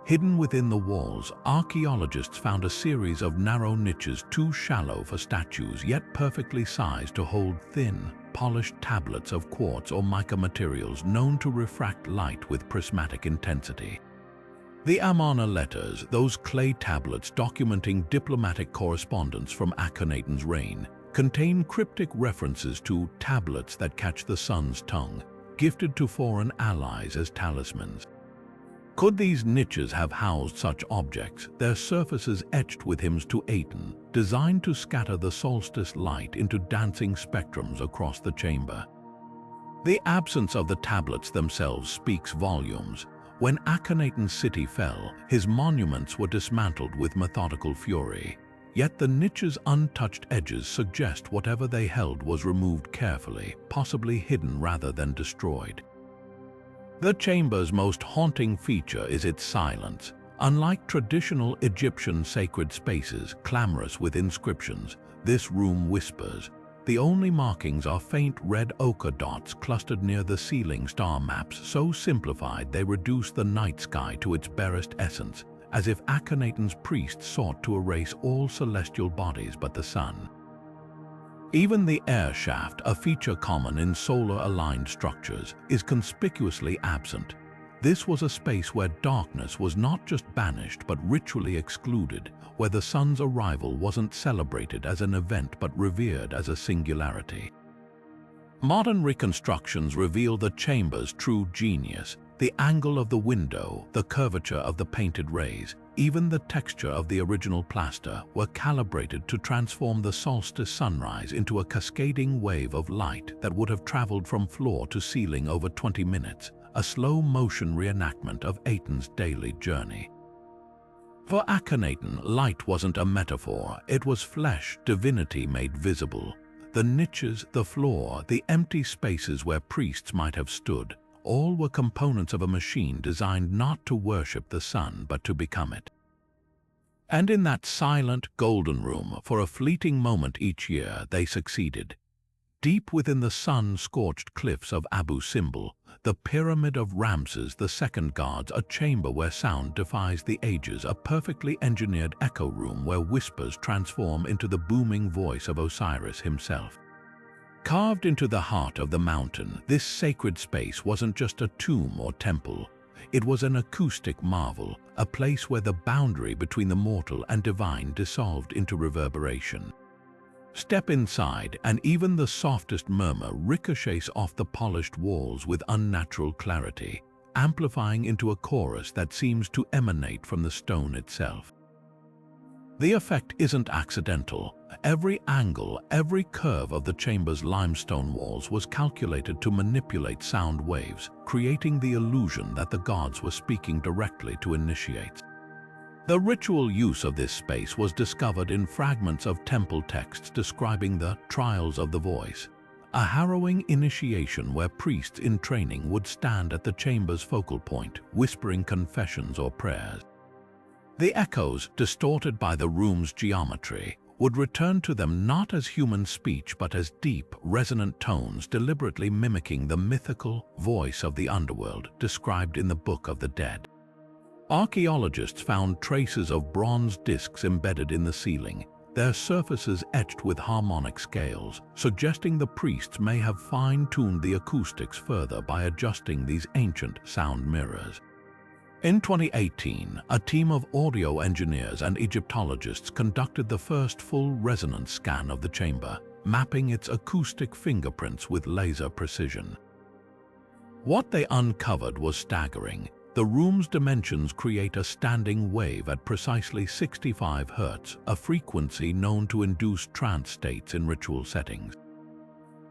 Hidden within the walls, archaeologists found a series of narrow niches too shallow for statues, yet perfectly sized to hold thin, polished tablets of quartz or mica materials known to refract light with prismatic intensity. The Amarna letters, those clay tablets documenting diplomatic correspondence from Akhenaten's reign, contain cryptic references to tablets that catch the sun's tongue, gifted to foreign allies as talismans. Could these niches have housed such objects, their surfaces etched with hymns to Aten, designed to scatter the solstice light into dancing spectrums across the chamber? The absence of the tablets themselves speaks volumes. When Akhenaten's city fell, his monuments were dismantled with methodical fury. Yet the niche's untouched edges suggest whatever they held was removed carefully, possibly hidden rather than destroyed. The chamber's most haunting feature is its silence. Unlike traditional Egyptian sacred spaces, clamorous with inscriptions, this room whispers. The only markings are faint red ochre dots clustered near the ceiling star maps, so simplified they reduce the night sky to its barest essence, as if Akhenaten's priests sought to erase all celestial bodies but the sun. Even the airshaft, a feature common in solar-aligned structures, is conspicuously absent. This was a space where darkness was not just banished but ritually excluded, where the sun's arrival wasn't celebrated as an event but revered as a singularity. Modern reconstructions reveal the chamber's true genius. The angle of the window, the curvature of the painted rays, even the texture of the original plaster, were calibrated to transform the solstice sunrise into a cascading wave of light that would have traveled from floor to ceiling over 20 minutes, a slow-motion reenactment of Aten's daily journey. For Akhenaten, light wasn't a metaphor, it was flesh, divinity made visible. The niches, the floor, the empty spaces where priests might have stood, all were components of a machine designed not to worship the sun but to become it. And in that silent, golden room, for a fleeting moment each year, they succeeded. Deep within the sun-scorched cliffs of Abu Simbel, the Pyramid of Ramses II guards a chamber where sound defies the ages, a perfectly engineered echo room where whispers transform into the booming voice of Osiris himself. Carved into the heart of the mountain, this sacred space wasn't just a tomb or temple. It was an acoustic marvel, a place where the boundary between the mortal and divine dissolved into reverberation. Step inside, and even the softest murmur ricochets off the polished walls with unnatural clarity, amplifying into a chorus that seems to emanate from the stone itself. The effect isn't accidental. Every angle, every curve of the chamber's limestone walls was calculated to manipulate sound waves, creating the illusion that the gods were speaking directly to initiates. The ritual use of this space was discovered in fragments of temple texts describing the trials of the voice, a harrowing initiation where priests in training would stand at the chamber's focal point, whispering confessions or prayers. The echoes, distorted by the room's geometry, would return to them not as human speech but as deep, resonant tones deliberately mimicking the mythical voice of the underworld described in the Book of the Dead. Archaeologists found traces of bronze discs embedded in the ceiling, their surfaces etched with harmonic scales, suggesting the priests may have fine-tuned the acoustics further by adjusting these ancient sound mirrors. In 2018, a team of audio engineers and Egyptologists conducted the first full resonance scan of the chamber, mapping its acoustic fingerprints with laser precision. What they uncovered was staggering. The room's dimensions create a standing wave at precisely 65 Hz, a frequency known to induce trance states in ritual settings.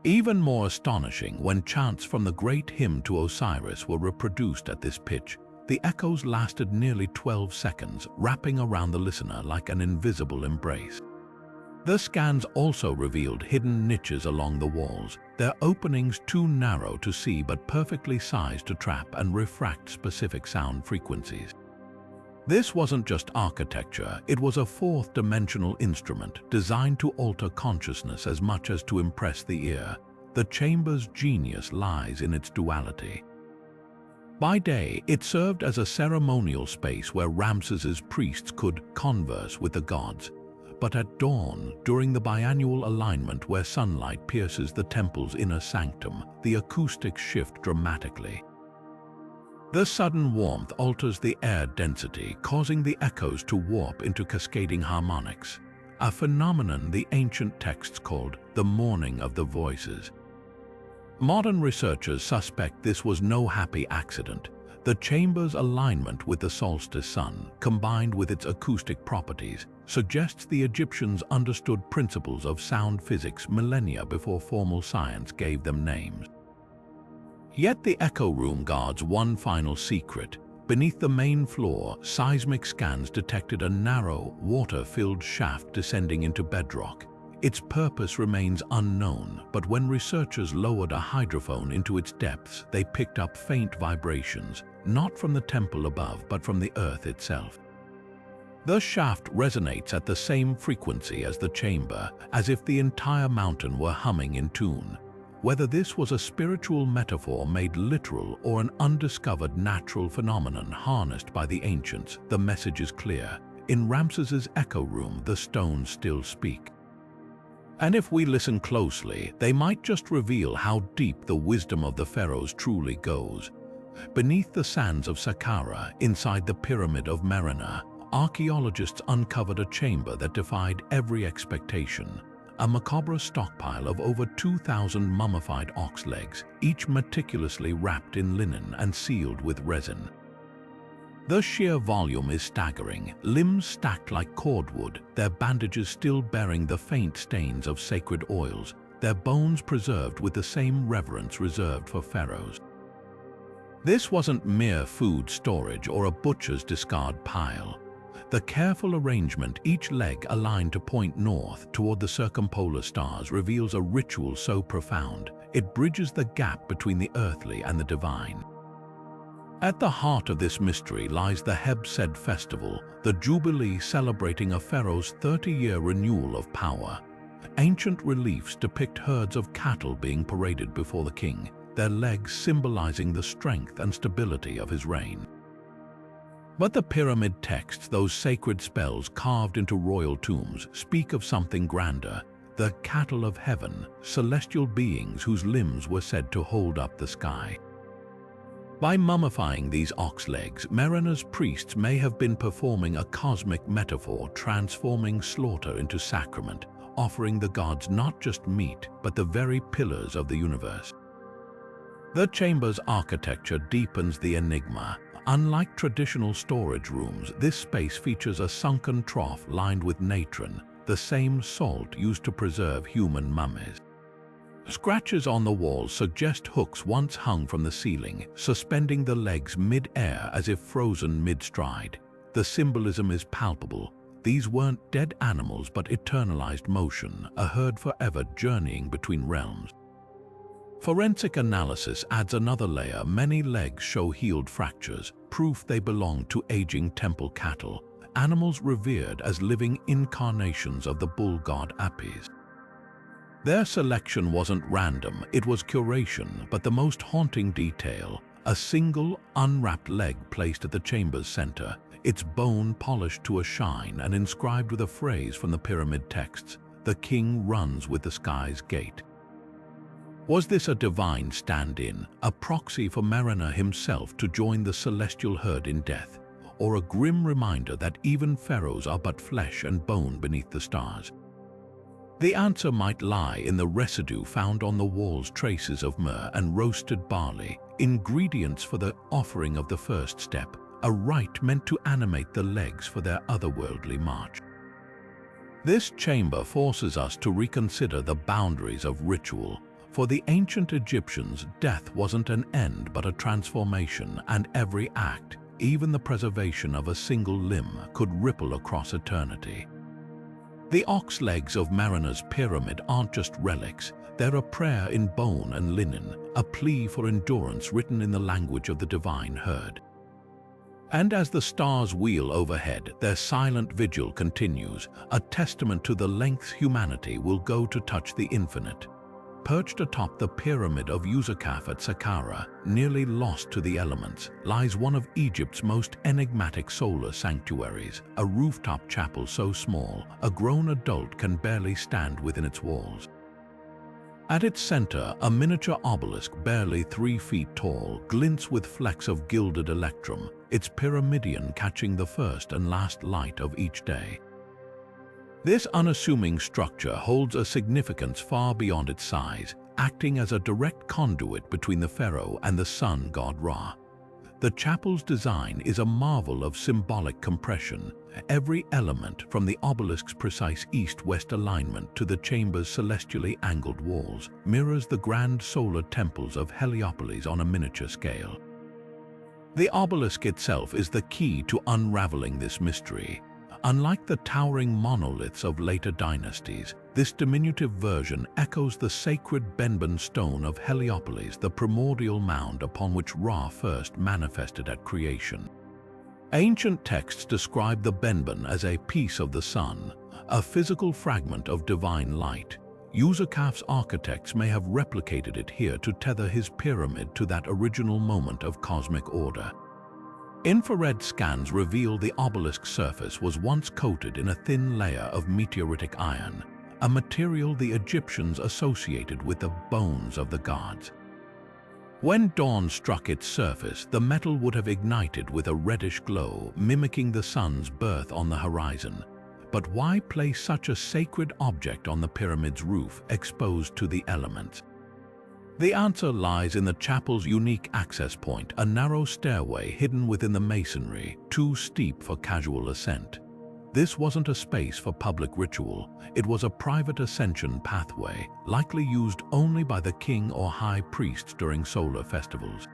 Even more astonishing, when chants from the great hymn to Osiris were reproduced at this pitch, the echoes lasted nearly 12 seconds, wrapping around the listener like an invisible embrace. The scans also revealed hidden niches along the walls, their openings too narrow to see but perfectly sized to trap and refract specific sound frequencies. This wasn't just architecture, it was a fourth-dimensional instrument designed to alter consciousness as much as to impress the ear. The chamber's genius lies in its duality. By day, it served as a ceremonial space where Ramses's priests could converse with the gods. But at dawn, during the biannual alignment where sunlight pierces the temple's inner sanctum, the acoustics shift dramatically. The sudden warmth alters the air density, causing the echoes to warp into cascading harmonics, a phenomenon the ancient texts called the mourning of the voices. Modern researchers suspect this was no happy accident. The chamber's alignment with the solstice sun, combined with its acoustic properties, suggests the Egyptians understood principles of sound physics millennia before formal science gave them names. Yet the echo room guards one final secret. Beneath the main floor, seismic scans detected a narrow, water-filled shaft descending into bedrock. Its purpose remains unknown, but when researchers lowered a hydrophone into its depths, they picked up faint vibrations, not from the temple above, but from the earth itself. The shaft resonates at the same frequency as the chamber, as if the entire mountain were humming in tune. Whether this was a spiritual metaphor made literal or an undiscovered natural phenomenon harnessed by the ancients, the message is clear. In Ramses's echo room, the stones still speak. And if we listen closely, they might just reveal how deep the wisdom of the pharaohs truly goes. Beneath the sands of Saqqara, inside the Pyramid of Merinna, archaeologists uncovered a chamber that defied every expectation. A macabre stockpile of over 2,000 mummified ox legs, each meticulously wrapped in linen and sealed with resin. The sheer volume is staggering, limbs stacked like cordwood, their bandages still bearing the faint stains of sacred oils, their bones preserved with the same reverence reserved for pharaohs. This wasn't mere food storage or a butcher's discard pile. The careful arrangement, each leg aligned to point north toward the circumpolar stars, reveals a ritual so profound, it bridges the gap between the earthly and the divine. At the heart of this mystery lies the Heb-Sed festival, the jubilee celebrating a pharaoh's 30-year renewal of power. Ancient reliefs depict herds of cattle being paraded before the king, their legs symbolizing the strength and stability of his reign. But the pyramid texts, those sacred spells carved into royal tombs, speak of something grander, the cattle of heaven, celestial beings whose limbs were said to hold up the sky. By mummifying these ox legs, Merenna's priests may have been performing a cosmic metaphor, transforming slaughter into sacrament, offering the gods not just meat, but the very pillars of the universe. The chamber's architecture deepens the enigma. Unlike traditional storage rooms, this space features a sunken trough lined with natron, the same salt used to preserve human mummies. Scratches on the walls suggest hooks once hung from the ceiling, suspending the legs mid-air as if frozen mid-stride. The symbolism is palpable. These weren't dead animals but eternalized motion, a herd forever journeying between realms. Forensic analysis adds another layer. Many legs show healed fractures, proof they belong to aging temple cattle, animals revered as living incarnations of the bull god Apis. Their selection wasn't random, it was curation, but the most haunting detail, a single, unwrapped leg placed at the chamber's center, its bone polished to a shine and inscribed with a phrase from the pyramid texts, "The king runs with the sky's gate." Was this a divine stand-in, a proxy for Merenna himself to join the celestial herd in death, or a grim reminder that even pharaohs are but flesh and bone beneath the stars? The answer might lie in the residue found on the walls, traces of myrrh and roasted barley, ingredients for the offering of the first step, a rite meant to animate the legs for their otherworldly march. This chamber forces us to reconsider the boundaries of ritual. For the ancient Egyptians, death wasn't an end but a transformation, and every act, even the preservation of a single limb, could ripple across eternity. The ox legs of Merenna's pyramid aren't just relics, they're a prayer in bone and linen, a plea for endurance written in the language of the divine herd. And as the stars wheel overhead, their silent vigil continues, a testament to the lengths humanity will go to touch the infinite. Perched atop the pyramid of Uzakaf at Saqqara, nearly lost to the elements, lies one of Egypt's most enigmatic solar sanctuaries, a rooftop chapel so small a grown adult can barely stand within its walls. At its center, a miniature obelisk barely 3 feet tall glints with flecks of gilded electrum, its pyramidion catching the first and last light of each day. This unassuming structure holds a significance far beyond its size, acting as a direct conduit between the pharaoh and the sun god Ra. The chapel's design is a marvel of symbolic compression. Every element, from the obelisk's precise east-west alignment to the chamber's celestially angled walls, mirrors the grand solar temples of Heliopolis on a miniature scale. The obelisk itself is the key to unraveling this mystery. Unlike the towering monoliths of later dynasties, this diminutive version echoes the sacred Benben stone of Heliopolis, the primordial mound upon which Ra first manifested at creation. Ancient texts describe the Benben as a piece of the sun, a physical fragment of divine light. Uzakaf's architects may have replicated it here to tether his pyramid to that original moment of cosmic order. Infrared scans reveal the obelisk's surface was once coated in a thin layer of meteoritic iron, a material the Egyptians associated with the bones of the gods. When dawn struck its surface, the metal would have ignited with a reddish glow, mimicking the sun's birth on the horizon. But why place such a sacred object on the pyramid's roof, exposed to the elements? The answer lies in the chapel's unique access point, a narrow stairway hidden within the masonry, too steep for casual ascent. This wasn't a space for public ritual, it was a private ascension pathway, likely used only by the king or high priest during solar festivals.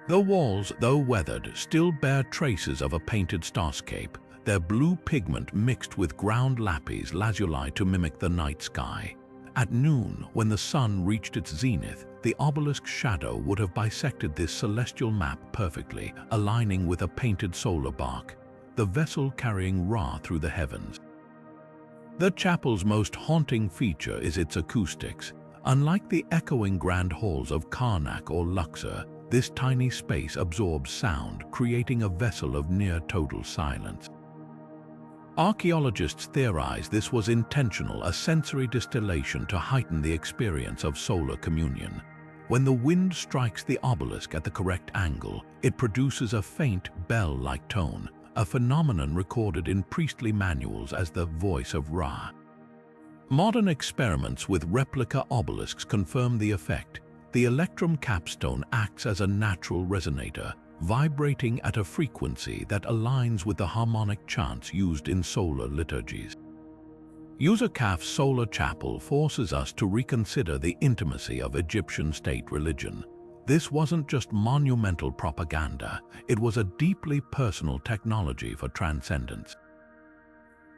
The walls, though weathered, still bear traces of a painted starscape, their blue pigment mixed with ground lapis lazuli to mimic the night sky. At noon, when the sun reached its zenith, the obelisk's shadow would have bisected this celestial map perfectly, aligning with a painted solar bark, the vessel carrying Ra through the heavens. The chapel's most haunting feature is its acoustics. Unlike the echoing grand halls of Karnak or Luxor, this tiny space absorbs sound, creating a vessel of near-total silence. Archaeologists theorize this was intentional, a sensory distillation to heighten the experience of solar communion. When the wind strikes the obelisk at the correct angle, it produces a faint bell-like tone, a phenomenon recorded in priestly manuals as the voice of Ra. Modern experiments with replica obelisks confirm the effect. The electrum capstone acts as a natural resonator, vibrating at a frequency that aligns with the harmonic chants used in solar liturgies. Userkaf's solar chapel forces us to reconsider the intimacy of Egyptian state religion. This wasn't just monumental propaganda, it was a deeply personal technology for transcendence.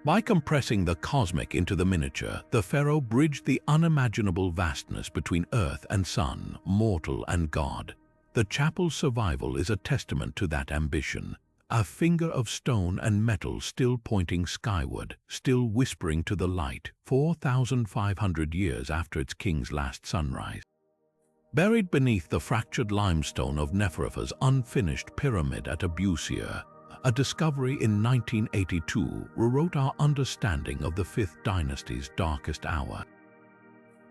By compressing the cosmic into the miniature, the pharaoh bridged the unimaginable vastness between earth and sun, mortal and god. The chapel's survival is a testament to that ambition, a finger of stone and metal still pointing skyward, still whispering to the light, 4,500 years after its king's last sunrise. Buried beneath the fractured limestone of Neferefre's unfinished pyramid at Abusia, a discovery in 1982 rewrote our understanding of the 5th dynasty's darkest hour.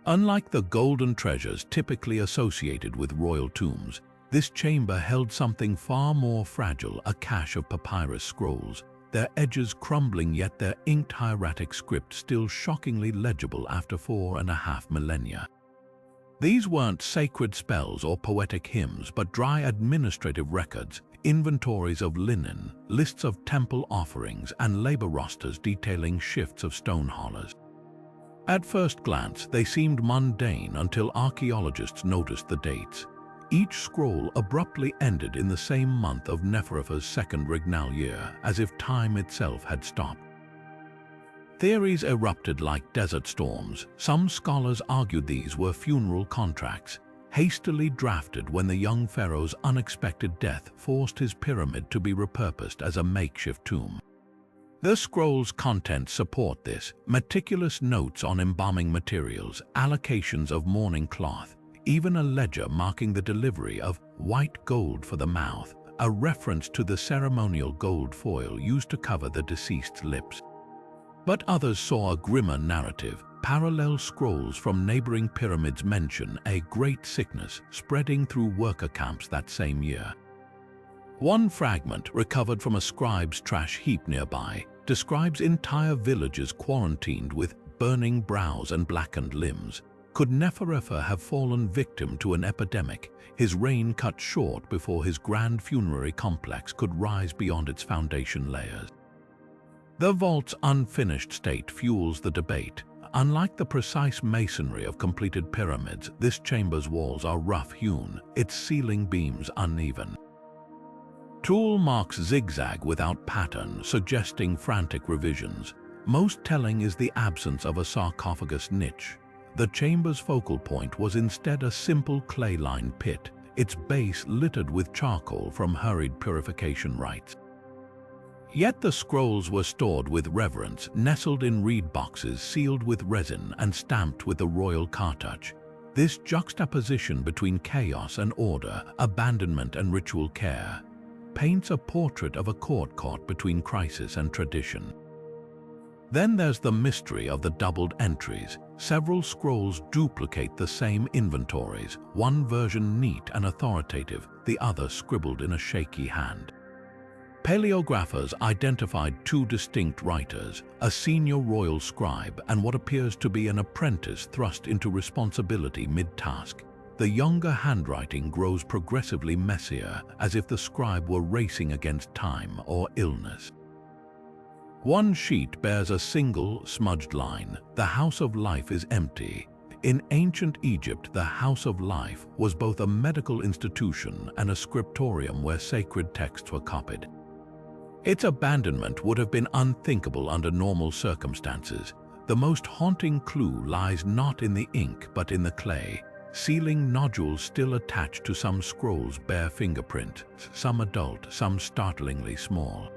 Unlike the golden treasures typically associated with royal tombs, this chamber held something far more fragile, a cache of papyrus scrolls, their edges crumbling yet their inked hieratic script still shockingly legible after 4.5 millennia. These weren't sacred spells or poetic hymns, but dry administrative records, inventories of linen, lists of temple offerings, and labor rosters detailing shifts of stone haulers. At first glance, they seemed mundane until archaeologists noticed the dates. Each scroll abruptly ended in the same month of Neferefre's second regnal year, as if time itself had stopped. Theories erupted like desert storms. Some scholars argued these were funeral contracts, hastily drafted when the young pharaoh's unexpected death forced his pyramid to be repurposed as a makeshift tomb. The scroll's contents support this: meticulous notes on embalming materials, allocations of mourning cloth, even a ledger marking the delivery of white gold for the mouth, a reference to the ceremonial gold foil used to cover the deceased's lips. But others saw a grimmer narrative. Parallel scrolls from neighboring pyramids mention a great sickness spreading through worker camps that same year. One fragment, recovered from a scribe's trash heap nearby, describes entire villages quarantined with burning brows and blackened limbs. Could Neferefre have fallen victim to an epidemic, his reign cut short before his grand funerary complex could rise beyond its foundation layers? The vault's unfinished state fuels the debate. Unlike the precise masonry of completed pyramids, this chamber's walls are rough-hewn, its ceiling beams uneven. Tool marks zigzag without pattern, suggesting frantic revisions. Most telling is the absence of a sarcophagus niche. The chamber's focal point was instead a simple clay-lined pit, its base littered with charcoal from hurried purification rites. Yet the scrolls were stored with reverence, nestled in reed boxes sealed with resin and stamped with the royal cartouche. This juxtaposition between chaos and order, abandonment and ritual care, paints a portrait of a court caught between crisis and tradition. Then there's the mystery of the doubled entries. Several scrolls duplicate the same inventories, one version neat and authoritative, the other scribbled in a shaky hand. Paleographers identified two distinct writers, a senior royal scribe and what appears to be an apprentice thrust into responsibility mid-task. the younger handwriting grows progressively messier, as if the scribe were racing against time or illness. One sheet bears a single, smudged line: "The House of Life is empty." In ancient Egypt, the House of Life was both a medical institution and a scriptorium where sacred texts were copied. Its abandonment would have been unthinkable under normal circumstances. The most haunting clue lies not in the ink but in the clay. Sealing nodules still attached to some scrolls bear fingerprints, some adult, some startlingly small.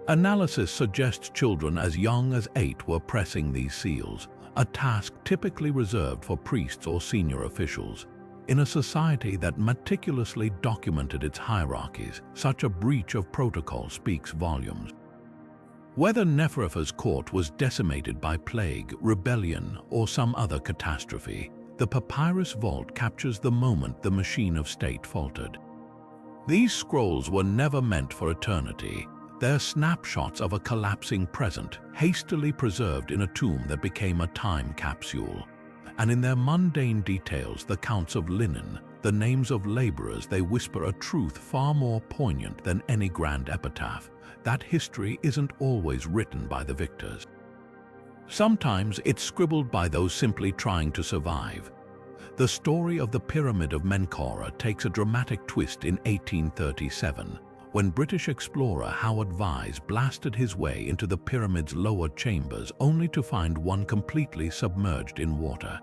Analysis suggests children as young as 8 were pressing these seals, a task typically reserved for priests or senior officials. In a society that meticulously documented its hierarchies, such a breach of protocol speaks volumes. Whether Neferefre's court was decimated by plague, rebellion, or some other catastrophe, the papyrus vault captures the moment the machine of state faltered. These scrolls were never meant for eternity. They're snapshots of a collapsing present, hastily preserved in a tomb that became a time capsule. And in their mundane details, the counts of linen, the names of laborers, they whisper a truth far more poignant than any grand epitaph: that history isn't always written by the victors. Sometimes it's scribbled by those simply trying to survive. The story of the Pyramid of Menkaure takes a dramatic twist in 1837, when British explorer Howard Vyse blasted his way into the pyramid's lower chambers only to find one completely submerged in water.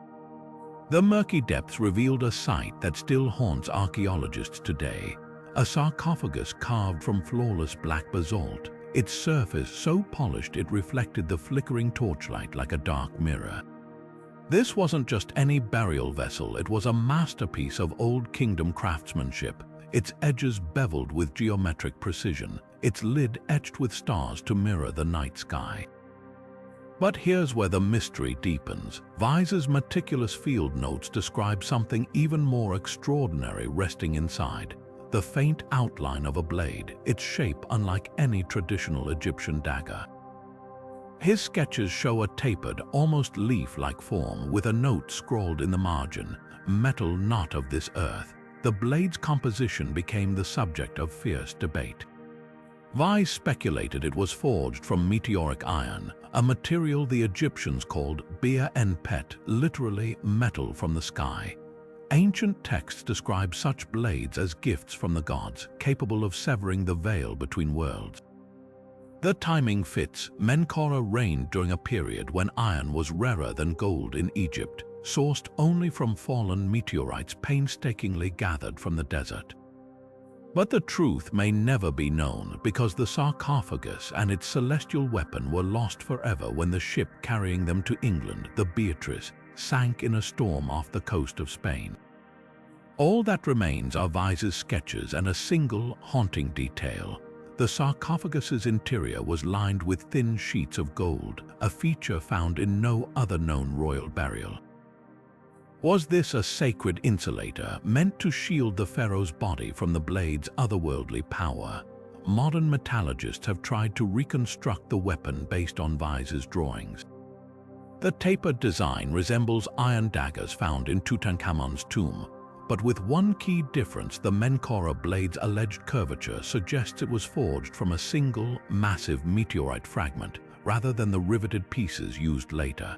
The murky depths revealed a sight that still haunts archaeologists today: a sarcophagus carved from flawless black basalt, its surface so polished it reflected the flickering torchlight like a dark mirror. This wasn't just any burial vessel, it was a masterpiece of Old Kingdom craftsmanship, its edges beveled with geometric precision, its lid etched with stars to mirror the night sky. But here's where the mystery deepens. Vyse's meticulous field notes describe something even more extraordinary resting inside: the faint outline of a blade, its shape unlike any traditional Egyptian dagger. His sketches show a tapered, almost leaf-like form with a note scrawled in the margin: "Metal not of this earth." The blade's composition became the subject of fierce debate. Vyse speculated it was forged from meteoric iron, a material the Egyptians called bir en pet, literally metal from the sky. Ancient texts describe such blades as gifts from the gods, capable of severing the veil between worlds. The timing fits. Menkaure reigned during a period when iron was rarer than gold in Egypt, sourced only from fallen meteorites painstakingly gathered from the desert. But the truth may never be known, because the sarcophagus and its celestial weapon were lost forever when the ship carrying them to England, the Beatrice, sank in a storm off the coast of Spain. All that remains are Vyse's sketches and a single, haunting detail: the sarcophagus's interior was lined with thin sheets of gold, a feature found in no other known royal burial. Was this a sacred insulator meant to shield the pharaoh's body from the blade's otherworldly power? Modern metallurgists have tried to reconstruct the weapon based on Vyse's drawings. The tapered design resembles iron daggers found in Tutankhamun's tomb, but with one key difference: the Menkaure blade's alleged curvature suggests it was forged from a single, massive meteorite fragment, rather than the riveted pieces used later.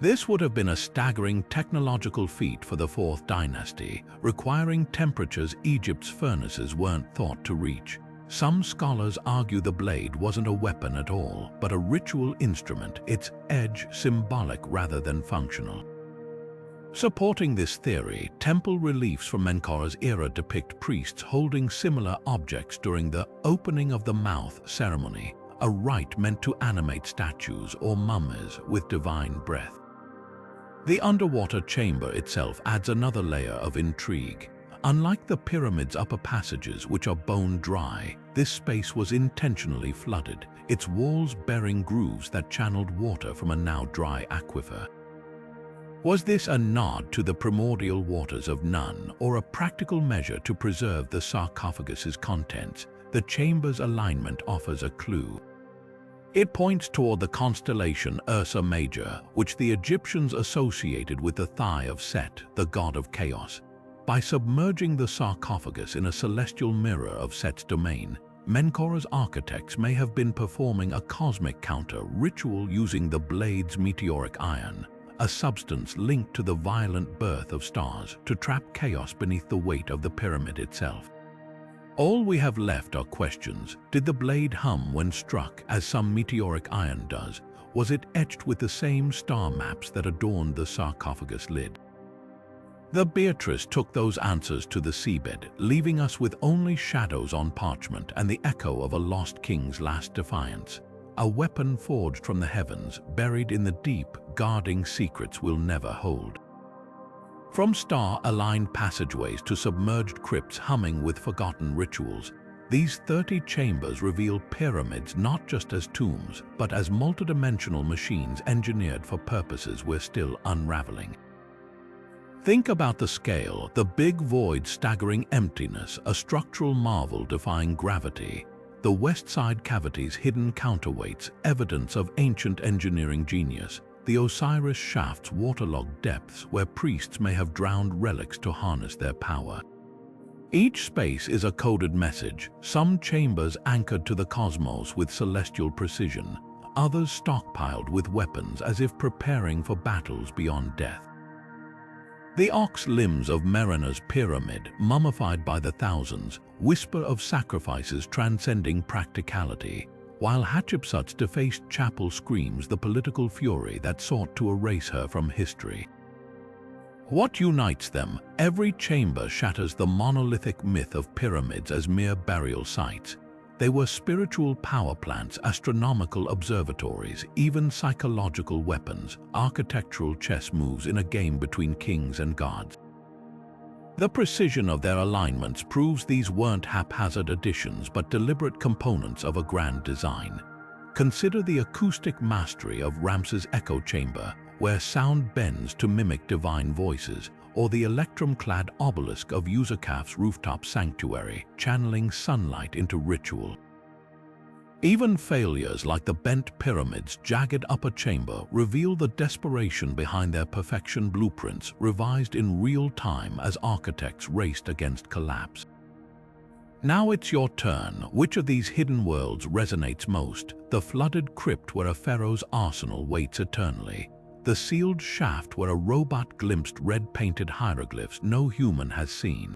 This would have been a staggering technological feat for the 4th dynasty, requiring temperatures Egypt's furnaces weren't thought to reach. Some scholars argue the blade wasn't a weapon at all, but a ritual instrument, its edge symbolic rather than functional. Supporting this theory, temple reliefs from Menkaure's era depict priests holding similar objects during the opening of the mouth ceremony, a rite meant to animate statues or mummies with divine breath. The underwater chamber itself adds another layer of intrigue. Unlike the pyramid's upper passages, which are bone dry, this space was intentionally flooded, its walls bearing grooves that channeled water from a now dry aquifer. Was this a nod to the primordial waters of Nun, or a practical measure to preserve the sarcophagus's contents? The chamber's alignment offers a clue. It points toward the constellation Ursa Major, which the Egyptians associated with the thigh of Set, the god of chaos. By submerging the sarcophagus in a celestial mirror of Set's domain, Menkaura's architects may have been performing a cosmic counter ritual using the blade's meteoric iron, a substance linked to the violent birth of stars, to trap chaos beneath the weight of the pyramid itself. All we have left are questions. Did the blade hum when struck, as some meteoric iron does? Was it etched with the same star maps that adorned the sarcophagus lid? The Beatrice took those answers to the seabed, leaving us with only shadows on parchment and the echo of a lost king's last defiance. A weapon forged from the heavens, buried in the deep, guarding secrets we'll never hold. From star-aligned passageways to submerged crypts humming with forgotten rituals, these 30 chambers reveal pyramids not just as tombs, but as multidimensional machines engineered for purposes we're still unraveling. Think about the scale: the big void, staggering emptiness, a structural marvel defying gravity. The west side cavities, hidden counterweights, evidence of ancient engineering genius. The Osiris shafts, waterlogged depths where priests may have drowned relics to harness their power. Each space is a coded message, some chambers anchored to the cosmos with celestial precision, others stockpiled with weapons as if preparing for battles beyond death. The ox limbs of Merina's pyramid, mummified by the thousands, whisper of sacrifices transcending practicality, while Hatshepsut's defaced chapel screams the political fury that sought to erase her from history. What unites them? Every chamber shatters the monolithic myth of pyramids as mere burial sites. They were spiritual power plants, astronomical observatories, even psychological weapons, architectural chess moves in a game between kings and gods. The precision of their alignments proves these weren't haphazard additions but deliberate components of a grand design. Consider the acoustic mastery of Ramses' echo chamber, where sound bends to mimic divine voices, or the electrum-clad obelisk of Userkaf's rooftop sanctuary, channeling sunlight into ritual. Even failures like the bent pyramid's jagged upper chamber reveal the desperation behind their perfection blueprints, revised in real time as architects raced against collapse. Now it's your turn. Which of these hidden worlds resonates most? The flooded crypt where a pharaoh's arsenal waits eternally, the sealed shaft where a robot glimpsed red-painted hieroglyphs no human has seen.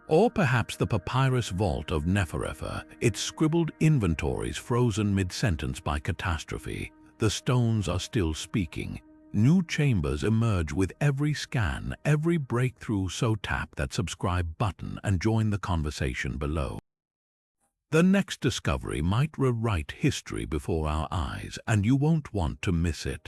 Or perhaps the papyrus vault of Neferefer, its scribbled inventories frozen mid-sentence by catastrophe. The stones are still speaking. New chambers emerge with every scan, every breakthrough, so tap that subscribe button and join the conversation below. The next discovery might rewrite history before our eyes, and you won't want to miss it.